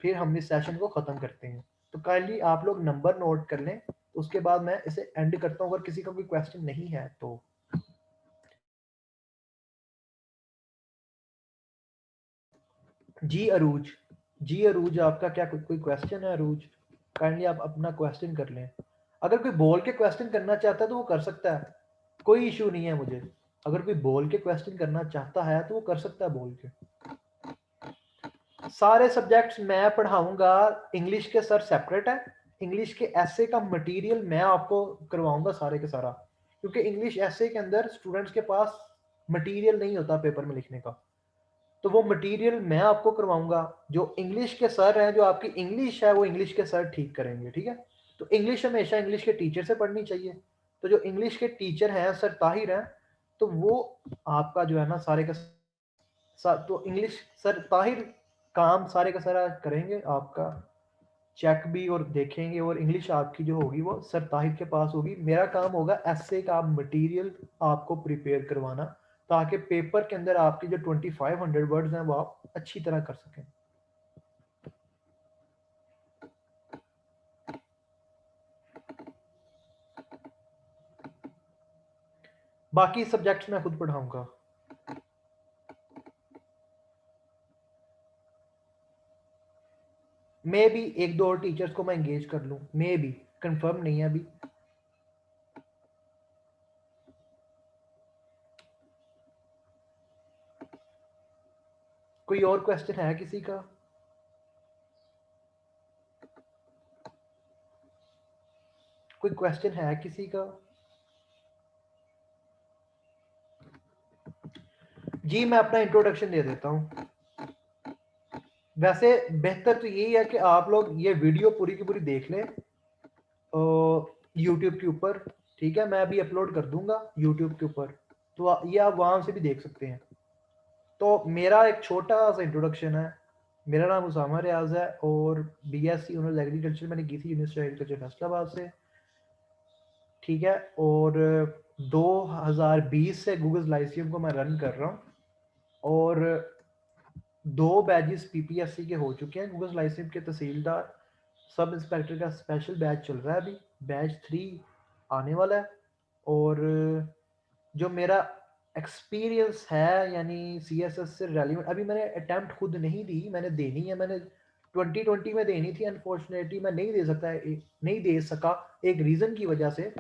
फिर हम इस सेशन को खत्म करते हैं। तो काइंडली आप लोग नंबर नोट कर लें, उसके बाद मैं इसे एंड करता हूँ। अगर किसी का कोई क्वेश्चन नहीं है तो जी अरूज, जी अरूज, आपका क्या कोई क्वेश्चन है अरूज? काइंडली आप अपना क्वेश्चन कर लें। अगर कोई बोल के क्वेश्चन करना चाहता है तो वो कर सकता है, कोई इशू नहीं है मुझे। अगर कोई बोल के क्वेश्चन करना चाहता है तो वो कर सकता है बोल के। सारे सब्जेक्ट्स मैं पढ़ाऊंगा, इंग्लिश के सर सेपरेट है, इंग्लिश के ऐसे का मटेरियल मैं आपको करवाऊंगा सारे के सारा, क्योंकि इंग्लिश ऐसे के अंदर स्टूडेंट्स के पास मटेरियल नहीं होता पेपर में लिखने का। तो वो मटेरियल मैं आपको करवाऊंगा। जो इंग्लिश के सर हैं, जो आपकी इंग्लिश है वो इंग्लिश के सर ठीक करेंगे, ठीक है। तो इंग्लिश हमेशा इंग्लिश के टीचर से पढ़नी चाहिए। तो जो इंग्लिश के टीचर हैं सर ताहिर हैं, तो वो आपका जो है ना सारे का तो इंग्लिश सर ताहिर काम सारे का सारा करेंगे, आपका चेक भी और देखेंगे, और इंग्लिश आपकी जो होगी वो सर ताहिर के पास होगी। मेरा काम होगा ऐसे का मटेरियल आपको प्रिपेयर करवाना, ताकि पेपर के अंदर आपकी जो 2500 वर्ड्स हैं वो आप अच्छी तरह कर सकें। बाकी सब्जेक्ट्स मैं खुद पढ़ाऊंगा। मे भी एक दो और टीचर्स को मैं एंगेज कर लूं, मे भी, कंफर्म नहीं है अभी। कोई और क्वेश्चन है किसी का? कोई कोई क्वेश्चन है किसी का? जी मैं अपना इंट्रोडक्शन दे देता हूँ। वैसे बेहतर तो यही है कि आप लोग ये वीडियो पूरी की पूरी देख लें यूट्यूब के ऊपर, ठीक है? मैं अभी अपलोड कर दूंगा यूट्यूब के ऊपर, तो ये आप वहाँ से भी देख सकते हैं। तो मेरा एक छोटा सा इंट्रोडक्शन है। मेरा नाम उसामा रियाज है और बीएससी ऑनर्स एग्रीकल्चर मैंने की थी यूनिवर्सिटी एग्रीकल्चर फैसलाबाद से, ठीक है? और 2020 से गूगल लाइसियम को मैं रन कर रहा हूँ और 2 बैचेस पीपीएससी के हो चुके हैं। गूगल लाइसियम के तहसीलदार सब इंस्पेक्टर का स्पेशल बैच चल रहा है, अभी बैच 3 आने वाला है। और जो मेरा एक्सपीरियंस है यानी सीएसएस से रेलिवेंट, अभी मैंने अटेम्प्ट खुद नहीं दी, मैंने देनी है। मैंने 2020 में देनी थी, अनफॉर्चुनेटली मैं नहीं दे सकता, नहीं दे सका एक रीज़न की वजह से।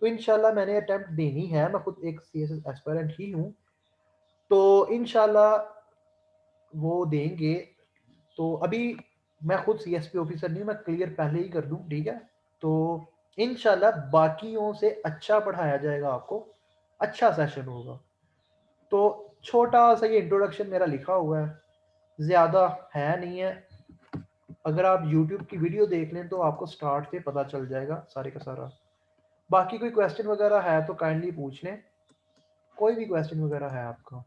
तो इंशाल्लाह मैंने अटेम्प्ट देनी है, मैं खुद एक सीएसएस एस्पायरेंट ही हूँ, तो इंशाल्लाह वो देंगे। तो अभी मैं खुद सीएसपी ऑफिसर नहीं, मैं क्लियर पहले ही कर दूं, ठीक है? तो इंशाल्लाह बाकियों से अच्छा पढ़ाया जाएगा, आपको अच्छा सेशन होगा। तो छोटा सा ये इंट्रोडक्शन मेरा लिखा हुआ है, ज़्यादा है नहीं है। अगर आप YouTube की वीडियो देख लें तो आपको स्टार्ट से पता चल जाएगा सारे का सारा। बाकी कोई क्वेश्चन वगैरह है तो काइंडली पूछ लें, कोई भी क्वेश्चन वगैरह है आपका।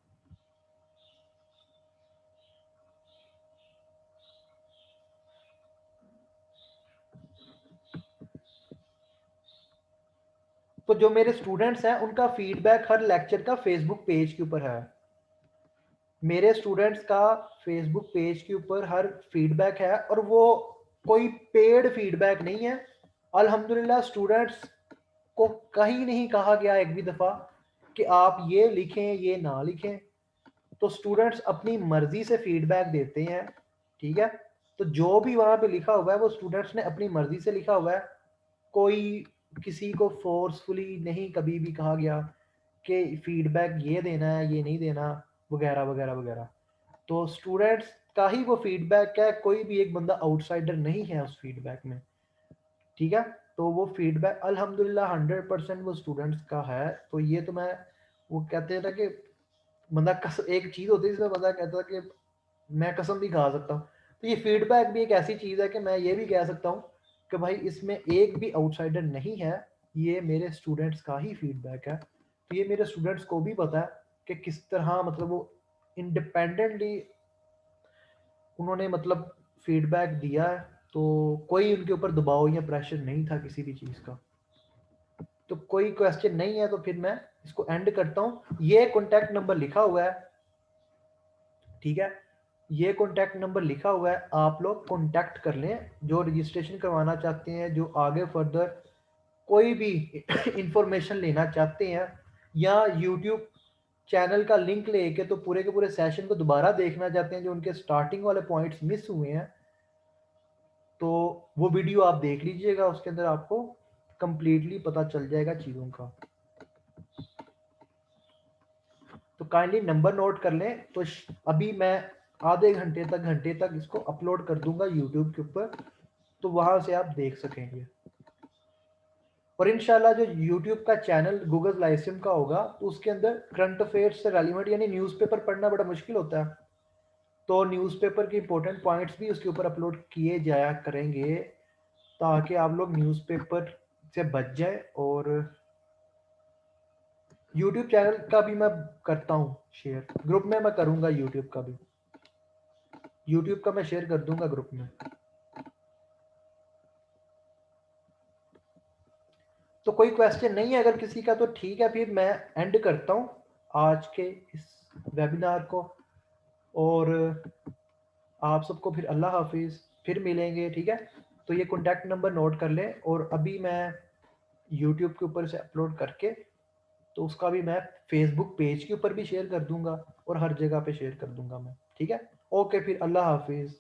तो जो मेरे स्टूडेंट्स हैं उनका फीडबैक हर लेक्चर का फेसबुक पेज के ऊपर है। मेरे स्टूडेंट्स का फेसबुक पेज के ऊपर हर फीडबैक है और वो कोई पेड फीडबैक नहीं है। अल्हम्दुलिल्लाह स्टूडेंट्स को कहीं नहीं कहा गया एक भी दफ़ा कि आप ये लिखें ये ना लिखें। तो स्टूडेंट्स अपनी मर्जी से फीडबैक देते हैं, ठीक है? तो जो भी वहाँ पे लिखा हुआ है वो स्टूडेंट्स ने अपनी मर्जी से लिखा हुआ है। कोई किसी को फोर्सफुली नहीं कभी भी कहा गया कि फीडबैक ये देना है ये नहीं देना, वगैरह वगैरह वगैरह। तो स्टूडेंट्स का ही वो फीडबैक है, कोई भी एक बंदा आउटसाइडर नहीं है उस फीडबैक में, ठीक है? तो वो फीडबैक अल्हम्दुलिल्लाह 100% वो स्टूडेंट्स का है। तो ये तो मैं, वो कहते हैं ना कि बंदा एक चीज़ होती है जिसमें बंदा कहता है कि मैं कसम भी खा सकता हूँ। तो ये फीडबैक भी एक ऐसी चीज़ है कि मैं ये भी कह सकता हूँ कि भाई इसमें एक भी आउटसाइडर नहीं है, ये मेरे स्टूडेंट्स का ही फीडबैक है। तो ये मेरे स्टूडेंट्स को भी पता है कि किस तरह मतलब वो इंडिपेंडेंटली उन्होंने मतलब फीडबैक दिया है। तो कोई उनके ऊपर दबाव या प्रेशर नहीं था किसी भी चीज़ का। तो कोई क्वेश्चन नहीं है तो फिर मैं इसको एंड करता हूँ। ये कॉन्टैक्ट नंबर लिखा हुआ है, ठीक है? ये कॉन्टैक्ट नंबर लिखा हुआ है, आप लोग कॉन्टैक्ट कर लें जो रजिस्ट्रेशन करवाना चाहते हैं, जो आगे फर्दर कोई भी इंफॉर्मेशन लेना चाहते हैं या यूट्यूब चैनल का लिंक लेके तो पूरे के पूरे सेशन को दोबारा देखना चाहते हैं, जो उनके स्टार्टिंग वाले पॉइंट्स मिस हुए हैं, तो वो वीडियो आप देख लीजिएगा, उसके अंदर आपको कंप्लीटली पता चल जाएगा चीज़ों का। तो काइंडली नंबर नोट कर लें। तो अभी मैं आधे घंटे तक इसको अपलोड कर दूंगा यूट्यूब के ऊपर, तो वहां से आप देख सकेंगे। और इंशाल्लाह जो यूट्यूब का चैनल गूगल लाइसियम का होगा तो उसके अंदर करंट अफेयर्स से रेलिवेंट यानी न्यूज़पेपर पढ़ना बड़ा मुश्किल होता है, तो न्यूज़पेपर के इंपॉर्टेंट पॉइंट्स भी उसके ऊपर अपलोड किए जाया करेंगे ताकि आप लोग न्यूज़पेपर से बच जाए। और यूट्यूब चैनल का भी मैं करता हूँ शेयर, ग्रुप में मैं करूँगा यूट्यूब का भी, यूट्यूब का मैं शेयर कर दूंगा ग्रुप में। तो कोई क्वेश्चन नहीं है अगर किसी का, तो ठीक है फिर मैं एंड करता हूँ आज के इस वेबिनार को। और आप सबको फिर अल्लाह हाफिज़, फिर मिलेंगे, ठीक है? तो ये कॉन्टैक्ट नंबर नोट कर लें और अभी मैं यूट्यूब के ऊपर से अपलोड करके तो उसका भी मैं फेसबुक पेज के ऊपर भी शेयर कर दूंगा और हर जगह पे शेयर कर दूंगा मैं, ठीक है? ओके फिर अल्लाह हाफिज़।